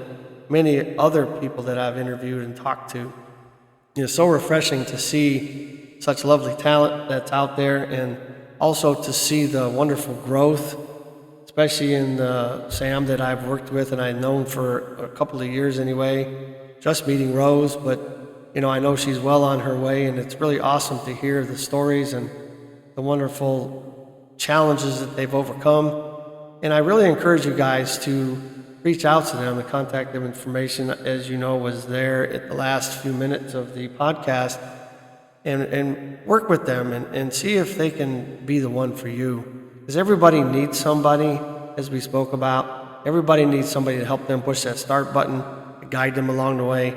many other people that I've interviewed and talked to. It's so refreshing to see such lovely talent that's out there, and also to see the wonderful growth, especially in Sam that I've worked with and I've known for a couple of years anyway, just meeting Rose, but I know she's well on her way, and it's really awesome to hear the stories and the wonderful challenges that they've overcome. And I really encourage you guys to reach out to them. The contact them information, as you know, was there at the last few minutes of the podcast, and work with them and see if they can be the one for you. Because everybody needs somebody, as we spoke about. Everybody needs somebody to help them push that start button, to guide them along the way,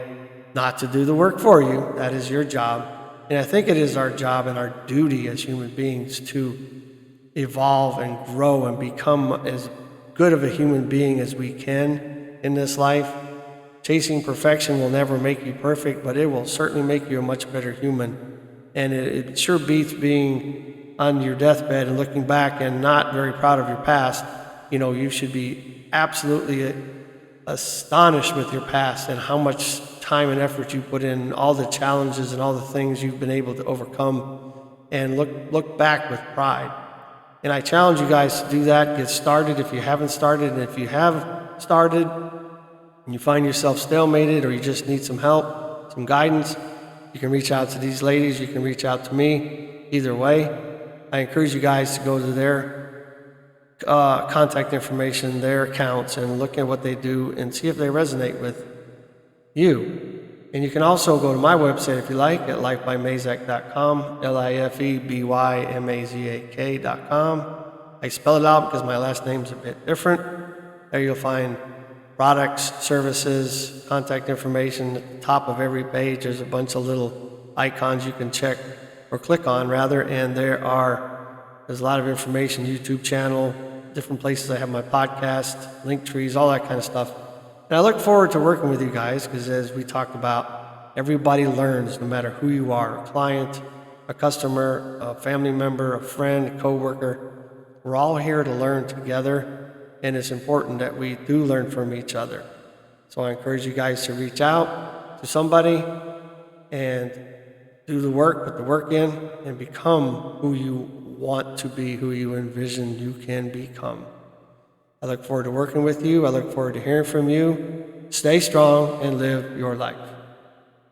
not to do the work for you. That is your job. And I think it is our job and our duty as human beings to evolve and grow and become as good of a human being as we can in this life. Chasing perfection will never make you perfect, but it will certainly make you a much better human. And it sure beats being on your deathbed and looking back and not very proud of your past. You should be absolutely astonished with your past and how much time and effort you put in, all the challenges and all the things you've been able to overcome, and look back with pride. And I challenge you guys to do that. Get started if you haven't started. And if you have started and you find yourself stalemated, or you just need some help, some guidance, you can reach out to these ladies. You can reach out to me. Either way, I encourage you guys to go to their contact information, their accounts, and look at what they do and see if they resonate with you. And you can also go to my website if you like at lifebymazak.com, LIFEBYMAZAK.com. I spell it out because my last name's a bit different. There you'll find products, services, contact information. At the top of every page, there's a bunch of little icons you can check or click on, rather, and there's a lot of information, YouTube channel, different places I have my podcast, link trees, all that kind of stuff. And I look forward to working with you guys because, as we talked about, everybody learns no matter who you are, a client, a customer, a family member, a friend, a coworker. We're all here to learn together, and it's important that we do learn from each other. So I encourage you guys to reach out to somebody and do the work, put the work in, and become who you want to be, who you envision you can become. I look forward to working with you. I look forward to hearing from you. Stay strong and live your life.